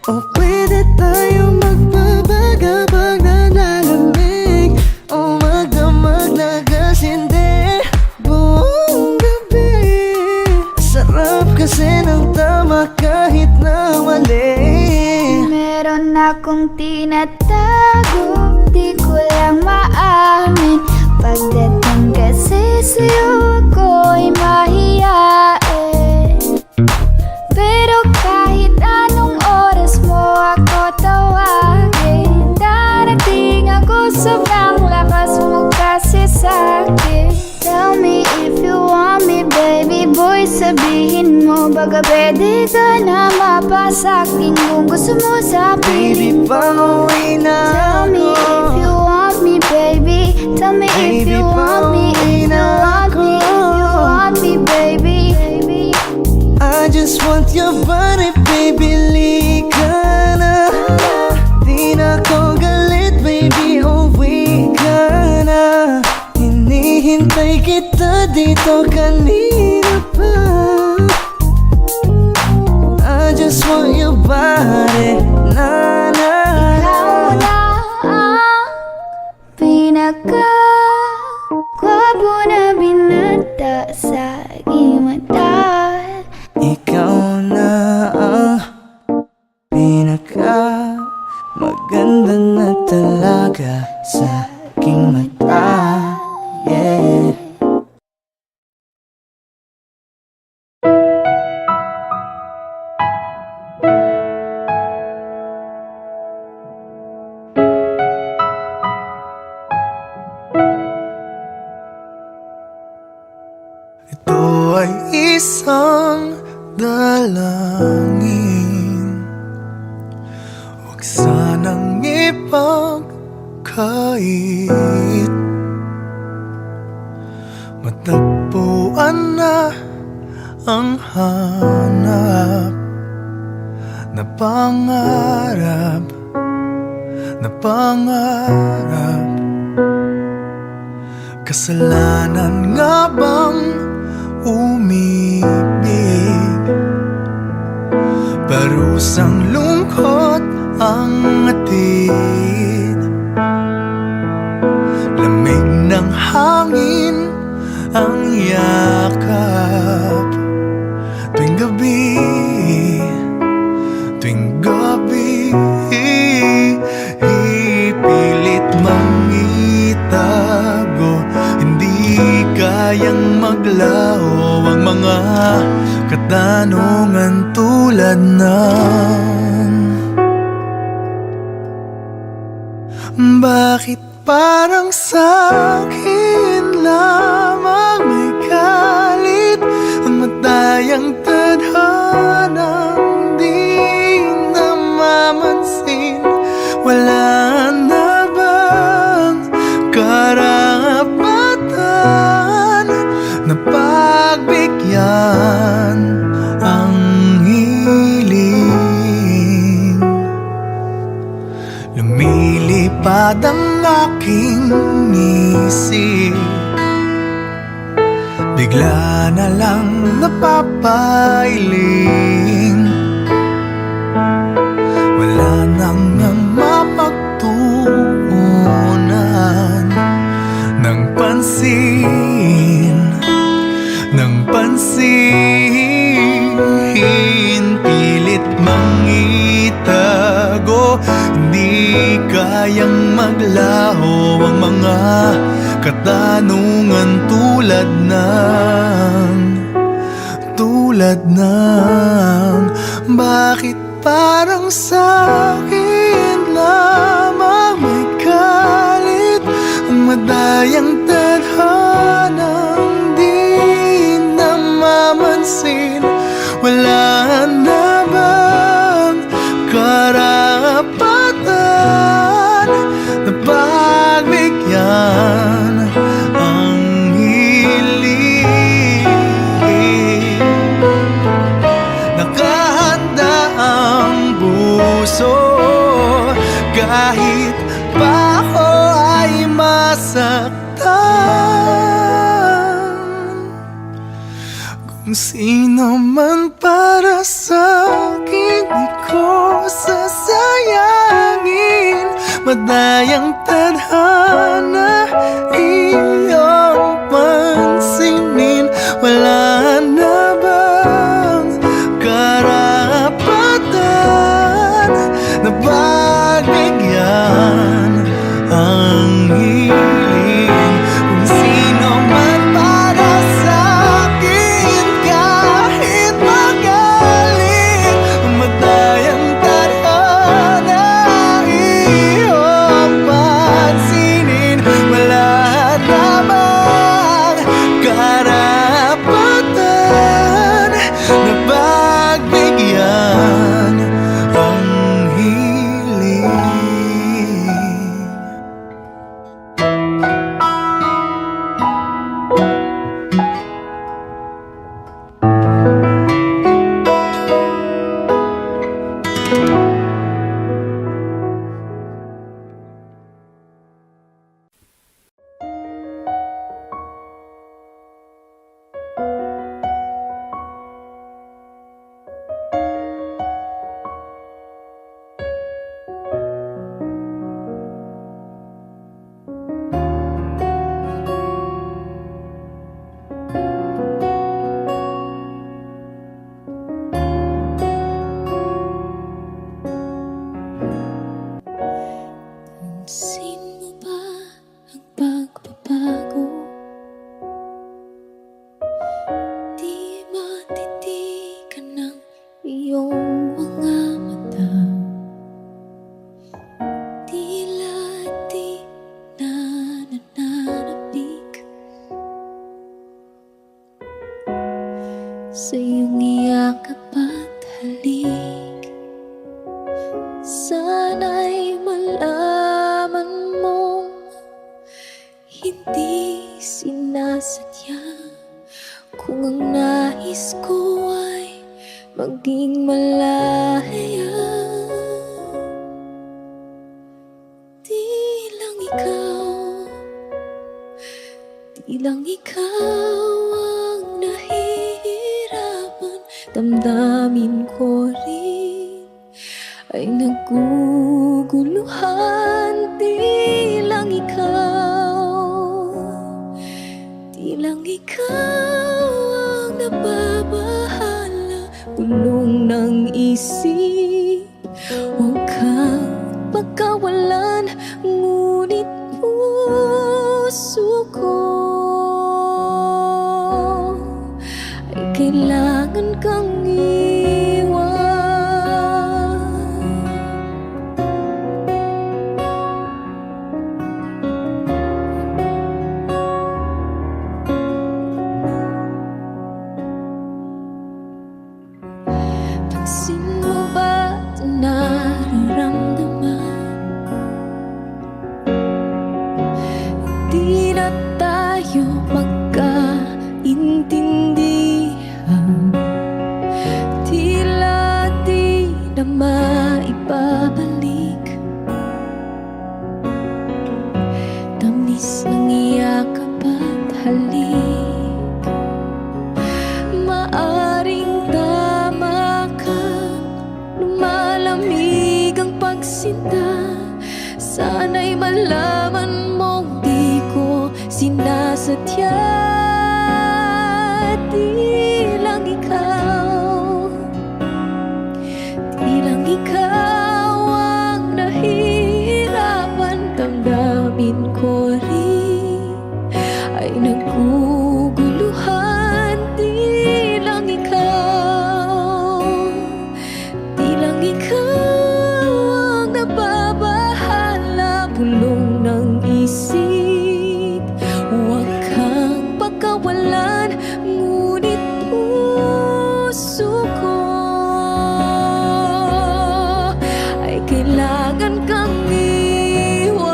O pwede tayo magbabaga pag nanalamig, o magdamag na gasindi buong gabi. Sarap kasi ng tama kahit na mali. Meron akong tinatago, di ko lang maamin. Pagdating kasi sa'yo ako'y mahiyain. Pero kahit anong oras mo ako tawagin, darating ako, sobrang lakas mo kasi sa'kin. Tell me if you want me, baby boy, sabihin mo. Baga pwede ka na mapasakin kung gusto mo sa Baby, piling ko. pauwi na Tell me if you want me, baby. Tell me if Baby, you want me, if you want me, if you want me, baby. I just want your body, baby, lika na. Di na ko galit, baby, uwi ka na. Hinihintay kita dito kanina pa. I just want your body, na na. Ikaw na ang pinaka-gwapo na binata sa aking mata. Ikaw na ang pinaka maganda na talaga sa aking mata. Yeah. Ito ay isang dalangin, huwag sanang ipagkait. Matagpuan na ang hanap na pangarap, na pangarap. Kasalanan nga bang umibig? Parusang lungkot ang atid, lamig ng hangin ang yakap. Tuwing gabi, tuwing gabi, ipilit mangitago. Hindi kayang maglaho ang mga katanungan tulad ng bakit parang sa'kin lamang may galit ang matayang tadhanang di namamansin? Wala na bang karapatan na pagbigyan ang hiling? Lumilipad ang aking isip, bigla na lang napapailing. Wala nang mapagtuunan ng pansin, ng pansin. Pilit mangitago, hindi kayang maglaho ang mga katanungan tulad ng bakit parang sa'kin lamang may galit ang madayang tadhanang di namamansin? Wala na bang karapatan na pagbigyan ang hiling? Kung sino man para sa'kin, di ko sasayangin. Madayang tadhana, iyong pansinin. Wala na bang karapatan na pagbigyan ang hiling? Kung sino man para sa'kin, kahit magaling, madayang tadhana, iyong pansinin. Wala na bang karapatan na pagbigyan ang hiling? Pansin mo ba ang pagbabago? Di matitigan ng iyong mga mata. Tila di na nananabik sa iyong iyakap at halik. Sana'y malaman mong hindi sinasadya. Kung ang nais ko ay maging malaya, di lang ikaw ang nahihirapan. Damdamin ko rin ay naguguluhan. Di lang ikaw ang nababahala. Bulong ng isip, huwag kang pagkawalan. Ngunit puso ko ay kailangan kang iwan. Pansin mo ba ito nararamdaman? Di na tayo magkaintindihan. Tila di na maibabalik. Tamis ng iyakap at halik. Maaring tama ka, lumalamig ang pagsinta. Sana'y malaman mong di ko sinasadya. Di lang ikaw ang nahihirapan. Damdamin ko rin ay naguguluhan. Di lang ikaw ang nababahala. Bulong ng isip, huwag kang pagkawalan. Ngunit puso ko ay kailangan kang iwan.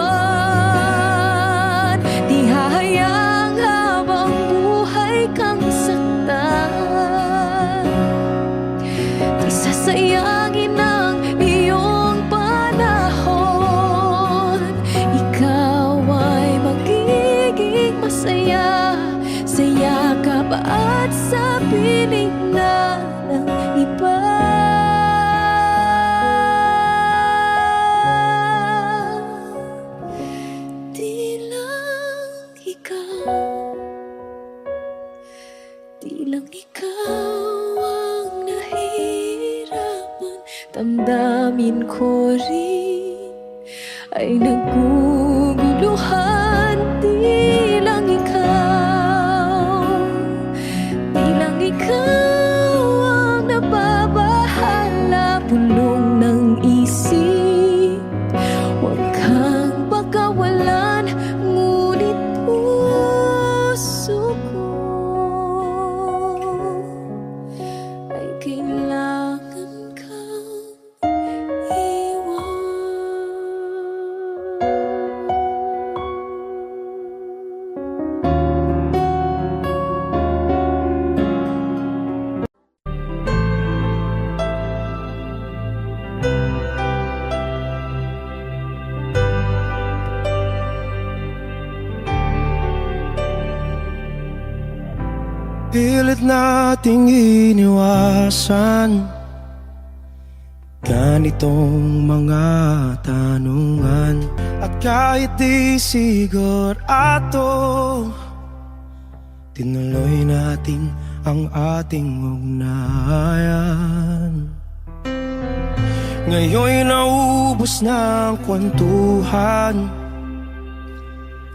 Di hahayang habang buhay kang saktan. Di sasayangin ang iyong panahon. Ikaw ay magiging masaya sa yakap at at sa piling na ng iba. Di lang ikaw, di lang ikaw ang nahihirapan. Damdamin ko rin ay naguguluhan. Di lang ikaw, di lang ikaw ang nababahala. Pulong ng isip, huwag kang pagkawalan. Ngunit puso ko ay kailangan kang iwan. Pilit nating iniwasan ganitong mga tanungan. At kahit di sigurado, tinuloy natin ang ating ugnayan. Ngayon'y naubos na ang kwentuhan,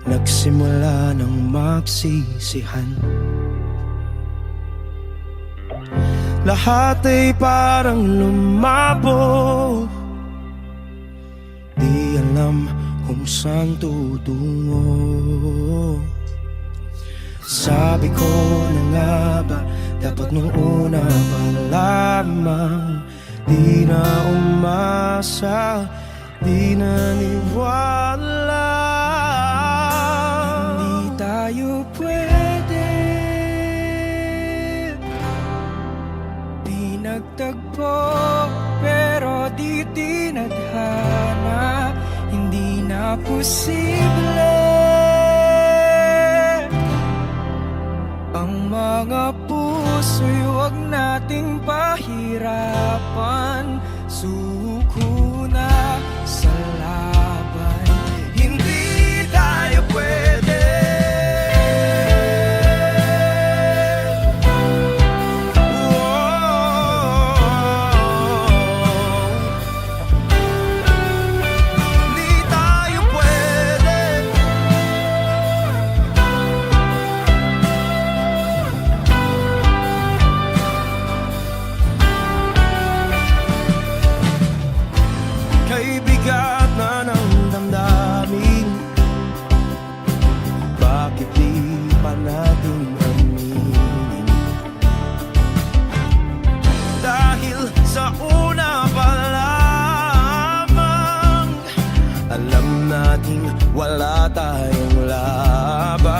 nagsimula ng magsisihan. Lahat ay parang lumabo, di alam kung saan tutungo. Sabi ko na nga ba, dapat nung una pa lamang. Di na umasa, di naniwala. Di tayo pwede, di nagtagpo, pero di tinadhana. Hindi na posible ang mga puso'y huwag nating pahirapan. Suko na sa laban, hindi tayo pwede. Hindi tayo pwede. Kay bigat na ng damdamin, bakit di pa natin aminin? Dahil sa una pa lamang, alam nating wala tayong laban.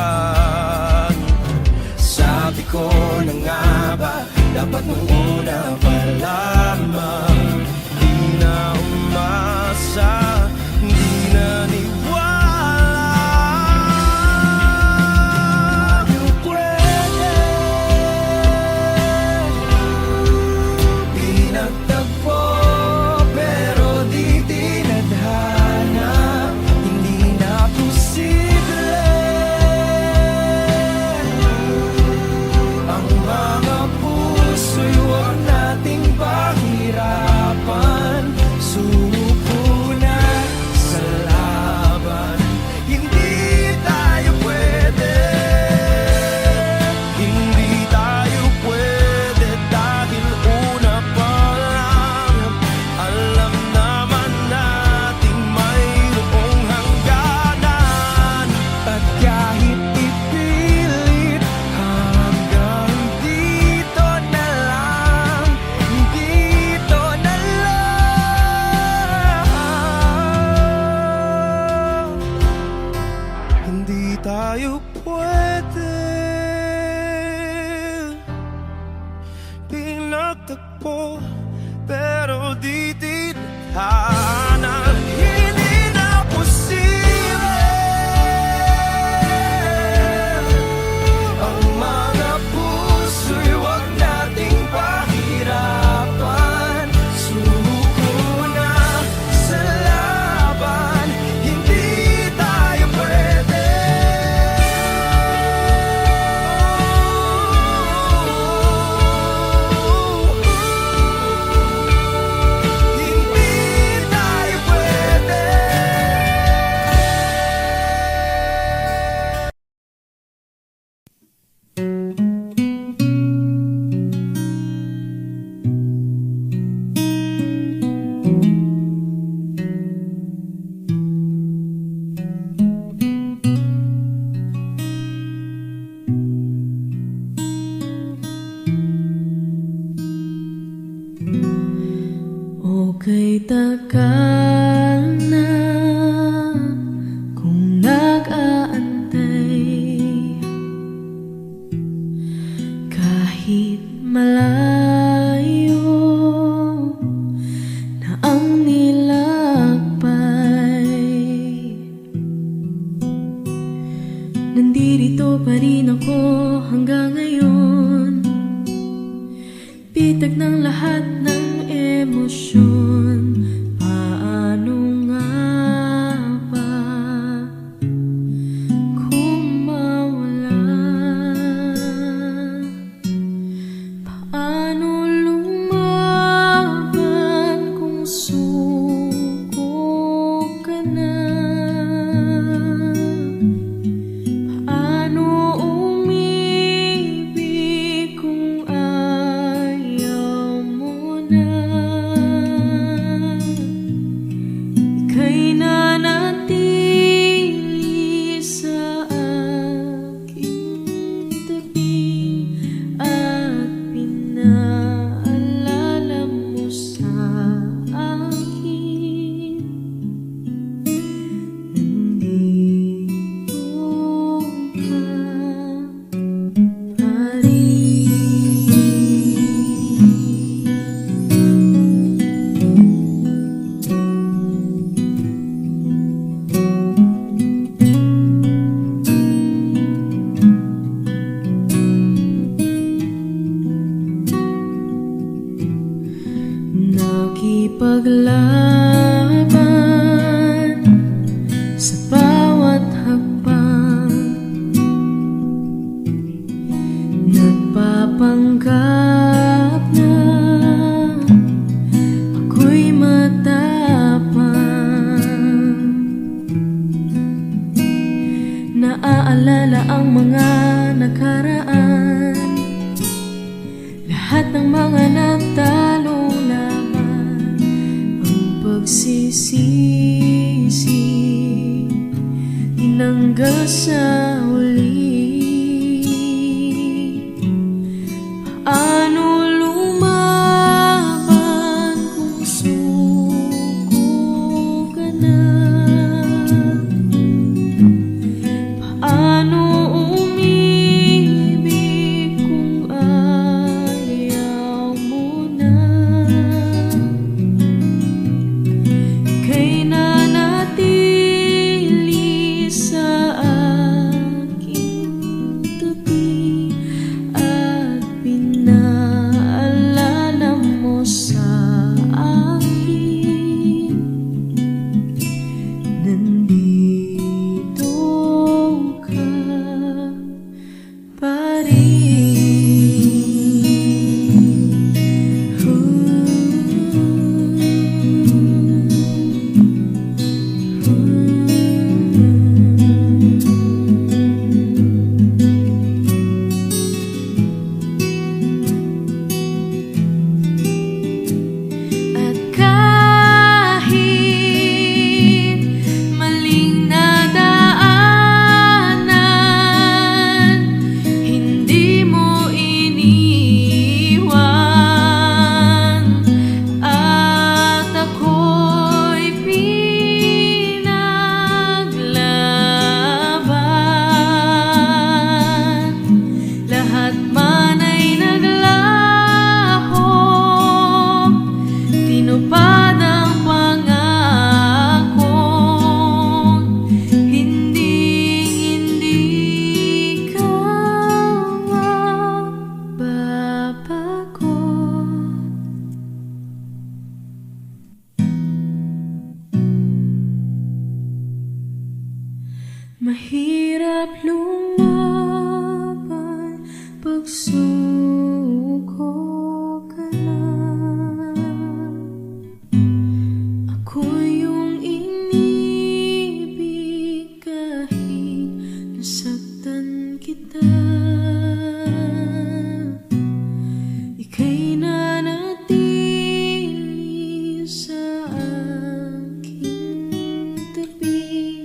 Sabi ko na nga ba, dapat nung una pa lamang. Di na umasa, di naniwala. Tayo pwede, di nagtagpo, pero di tinadhana. Hindi na posible ang mga puso'y huwag nating pahirapan. Suko na Kahit malayo na ang nilakbay, nandirito pa rin ako hanggang ngayon. Bitag ng lahat ng emosyon. Paano nga ba kung mawala? Paano lumaban kung suko ka na? Paano umibig kung ayaw mo na? Ika'y nanatili sa aking tabi at pinaalala mo sa akin. Nandito ka pa rin. Nakipaglaban sa bawat hakbang, nagpapanggap na ako'y matapang. Naaalala ang mga nakaraan, lahat ng mga natalong laban, ang pagsisisi tinanggal sa huli. Paano lumaban kung suko ka na? Paano umibig kung ayaw mo na? Ika'y nanatili sa aking tabi at pinaalala mo sa akin. Nandito ka pa at kahit maling nadaanan, hindi mo iniwan at ako'y pinaglaban. Lahat man ay naglaho, tinupad ang pangako. Hindi ka mababago. Mahirap lumaban pag suko ka na. Ako yung inibig kahit nasaktan kita. Ika'y nanatili sa aking tabi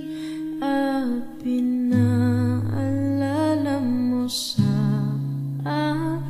at pinaalala mo sa akin.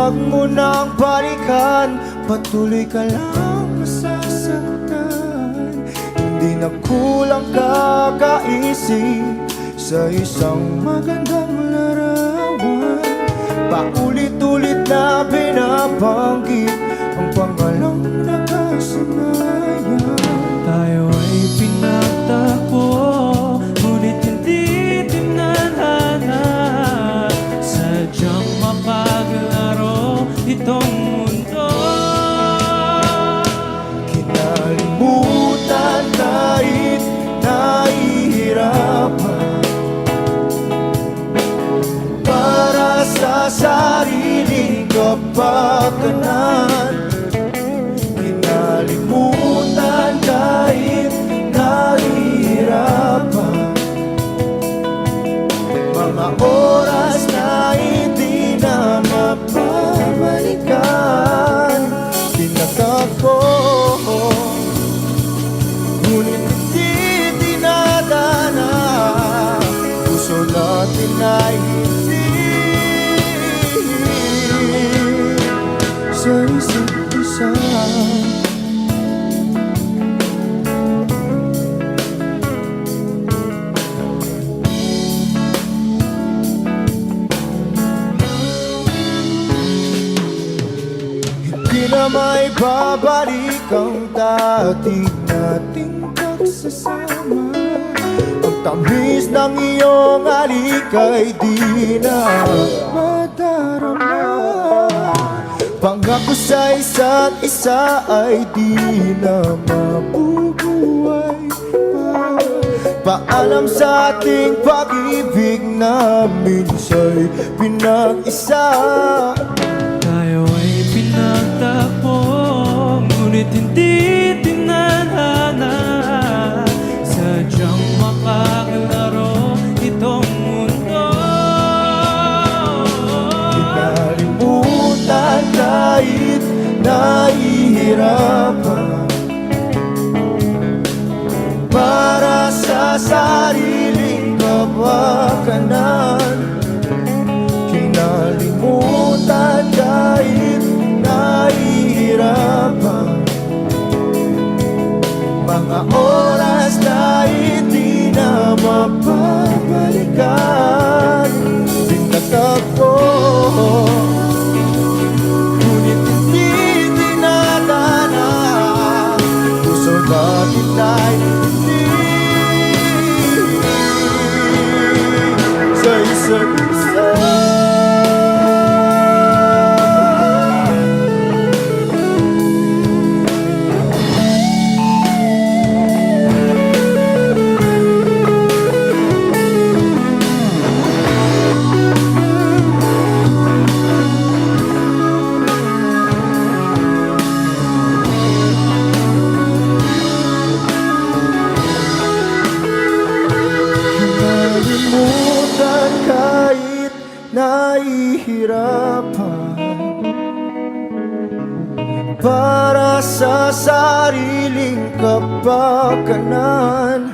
Huwag mo nang balikan, patuloy ka lang masasaktan. Hindi na kulang kakaisip sa isang magandang larawan. Paulit-ulit na binabanggit ang pangalang nakasanayan. Tayo ay pinagtagpo, ngunit hindi tinadhana. Sadyang mapaglaro itong mundo. Kinalimutan kahit nahihirapan, para sa sariling kapakanan. Kinalimutan kahit nahihirapan, mga oras na hindi na mapabalikan. Pinagtagpo, ngunit hindi dinadana. Puso natin ay hindi sa isa't isa. Hindi na may babalik ang dating nating pagsasama. Ang tamis ng iyong halik ay di na madarama. Pangako sa isa't isa ay di na mabubuhay pa. Paalam sa ating pag-ibig na minsa'y pinag-isa. Tayo ay pinagtagpo, ngunit hindi tinadhana. Sadyang makaglaro itong mundo. Kinalimutan kahit nahihirapan, para sa sariling kapakanan. Kinalimutan kahit nahihirapan, mga oras na hindi na mapabalikan. Pinagtagpo, ngunit hindi dinadana. Puso natin ay hindi sa isa't isa. Kinalimutan kahit nahihirapan, para sa sariling kapakanan.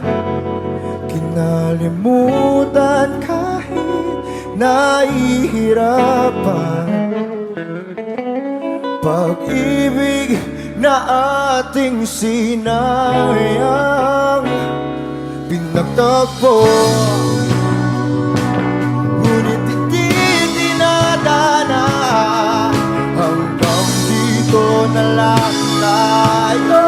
Kinalimutan kahit nahihirapan, pag-ibig na ating sinayang. Pinagtagpo, ngunit hindi dinadana. Hanggang dito na lang tayo.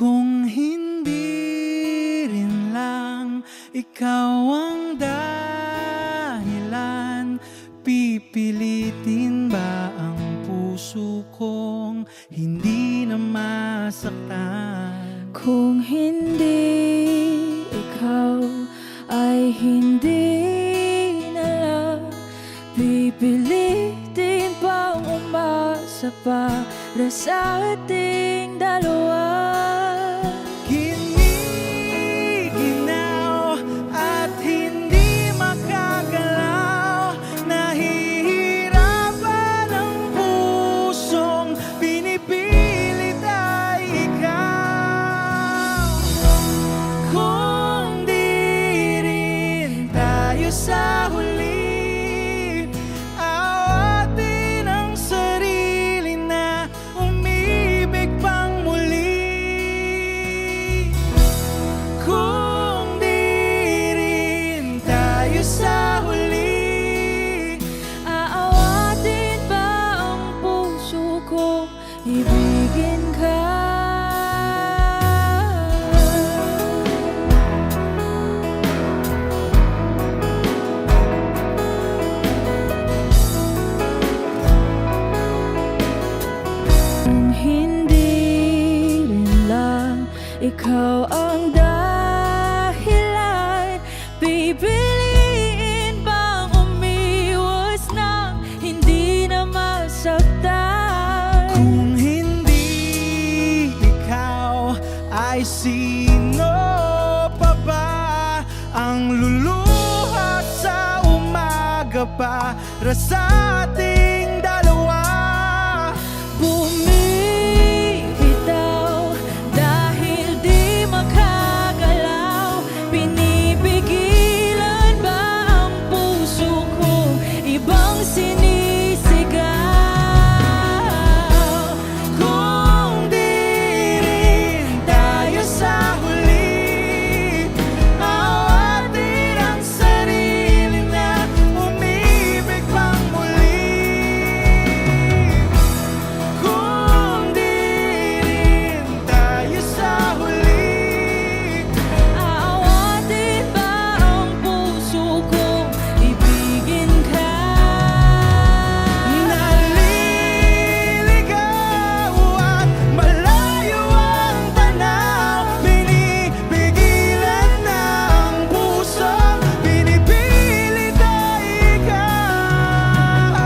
Kung hindi rin lang ikaw ang dahilan, pipilitin ba ang puso kong hindi na masaktan? Kung hindi ikaw ay hindi na lang, pipilitin pang umasa para sa ating dalawa. Giniginaw at hindi makagalaw, nahihirapan ang pusong pinipilit ay ikaw. Kung di rin tayo sa huli, awatin ang sarili na umibig pang muli. Kung di rin tayo sa huli, Aawatin ba ang puso ko, ibigin ka? Kung hindi rin lang ikaw ang dahilan, pipiliin bang umiwas nang hindi na masaktan? kung hindi ikaw ay sino pa ba ang luluha sa umaga para sa ating dalawa? Bumibitaw dahil di makagalaw, pinipigilan ba ang puso ko, ibang sinisigaw? Kung di rin tayo sa huli, awatin ang sarili na umibig pang muli. Kung di rin tayo sa huli, Aawatin ba ang puso ko, ibigin ka? naliligaw at malayo ang tanaw, pinipigilan ng puso, pinipilit ay ikaw.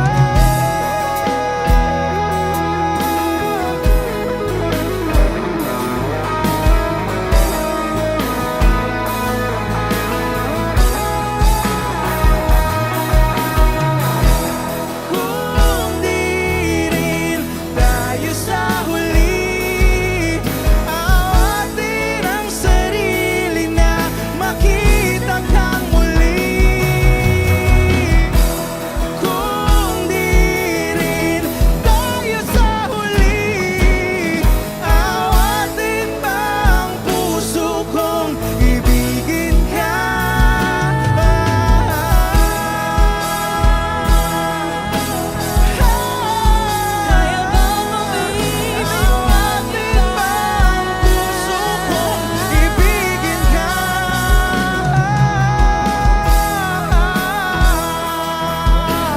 Kung di rin tayo sa huli, awatin ang sarili na makita kang muli. Kung di rin tayo sa huli, awatin ba ang puso kong ibigin ka? Kaya bang umibig ng iba? Ang puso kong ibigin ka?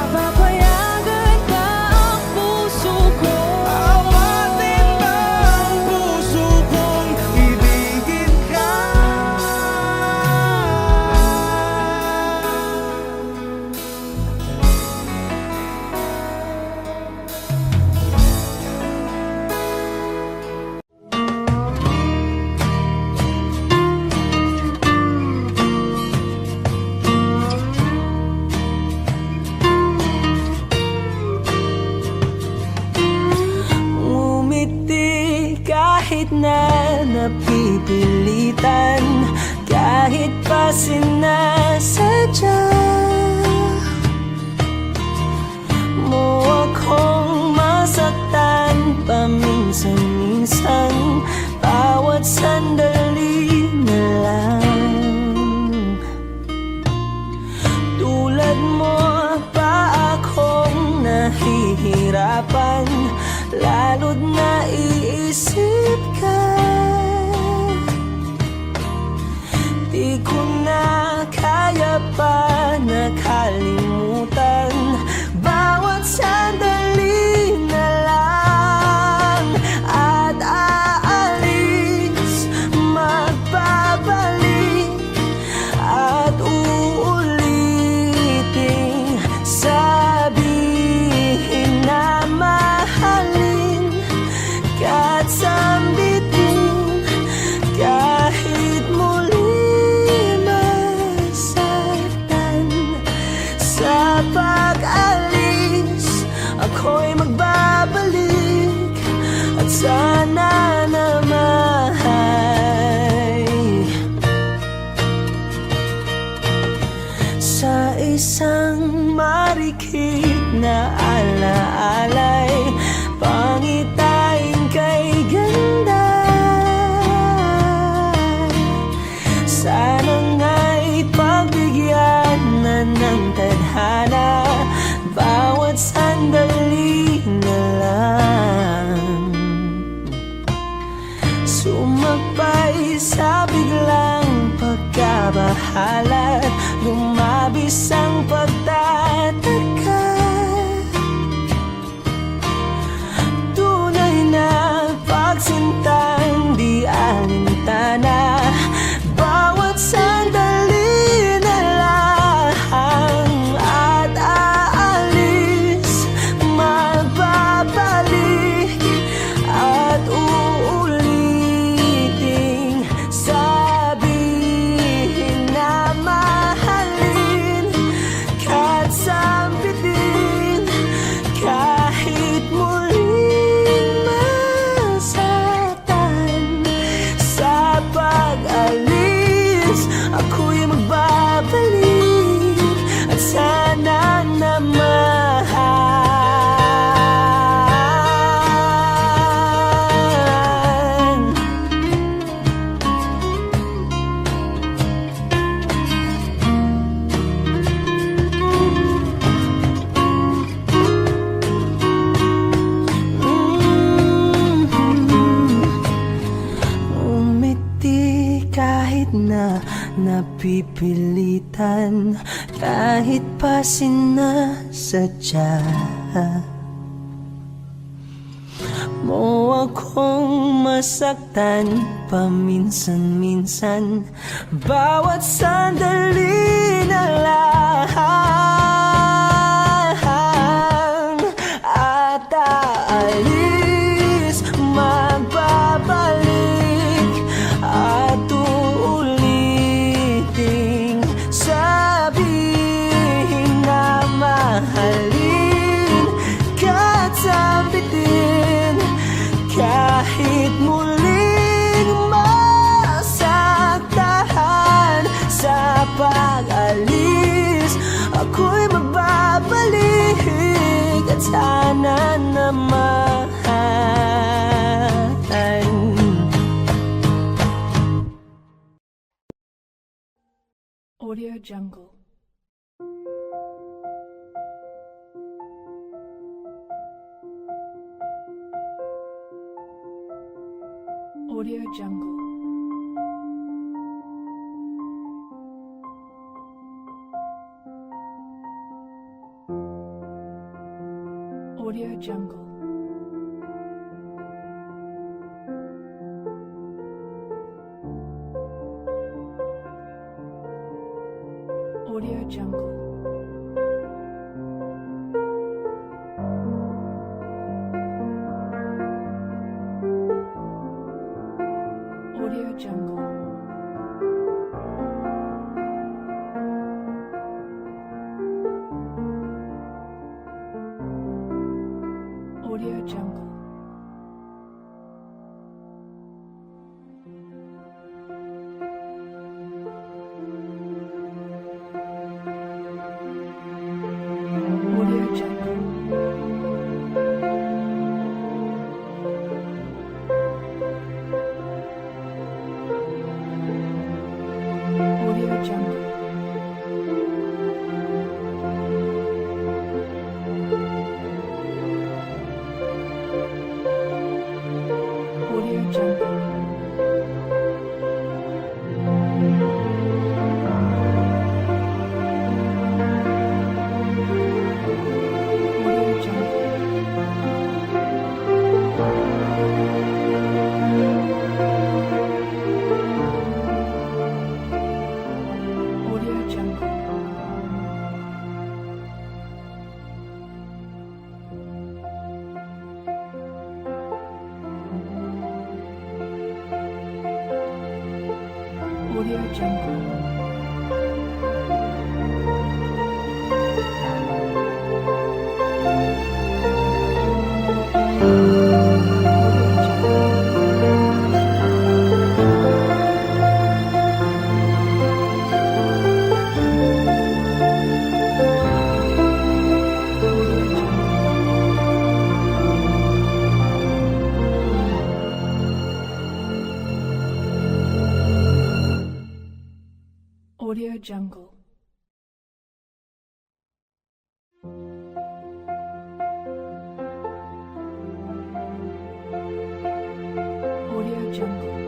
Papayagan ba ang puso ko? Awatin ba ang puso kong ibigin ka? Ngumiti kahit na napipilitan, kahit pa sinasadya mo akong masaktan paminsan-minsan, bawat sandali na lang. Tulad mo pa akong nahihirapan, lalo't naiisip ka. sandali na lang sumagpay sa biglang pagkabahala at lumabis ang pagtataka. Tunay na pagsintang di alintana, bawat sandali na lang at aalis, magbabalik at uuliting sabihin na mahalin kahit sambitin, kahit muling masaktan. Sa pag-alis, ako'y magbabalik at sana naman. Umiti kahit na napipilitan, kahit pa sinasadya mo akong masaktan paminsan-minsan, bawat sandali na lang at aalis, magbabalik at uuliting sabihin na mahalin kahit sambitin, kahit muling masaktan. Sa pag-alis, ako'y magbabalik at sana naman. Audio Jungle. Audio Jungle. Audio Jungle. Audio Jungle. Audio Jungle. Audio Jungle. Audio Jungle. Audio Jungle. Audio Jungle. Audio Jungle. Audio Jungle. Audio Jungle. Audio Jungle. Jungle.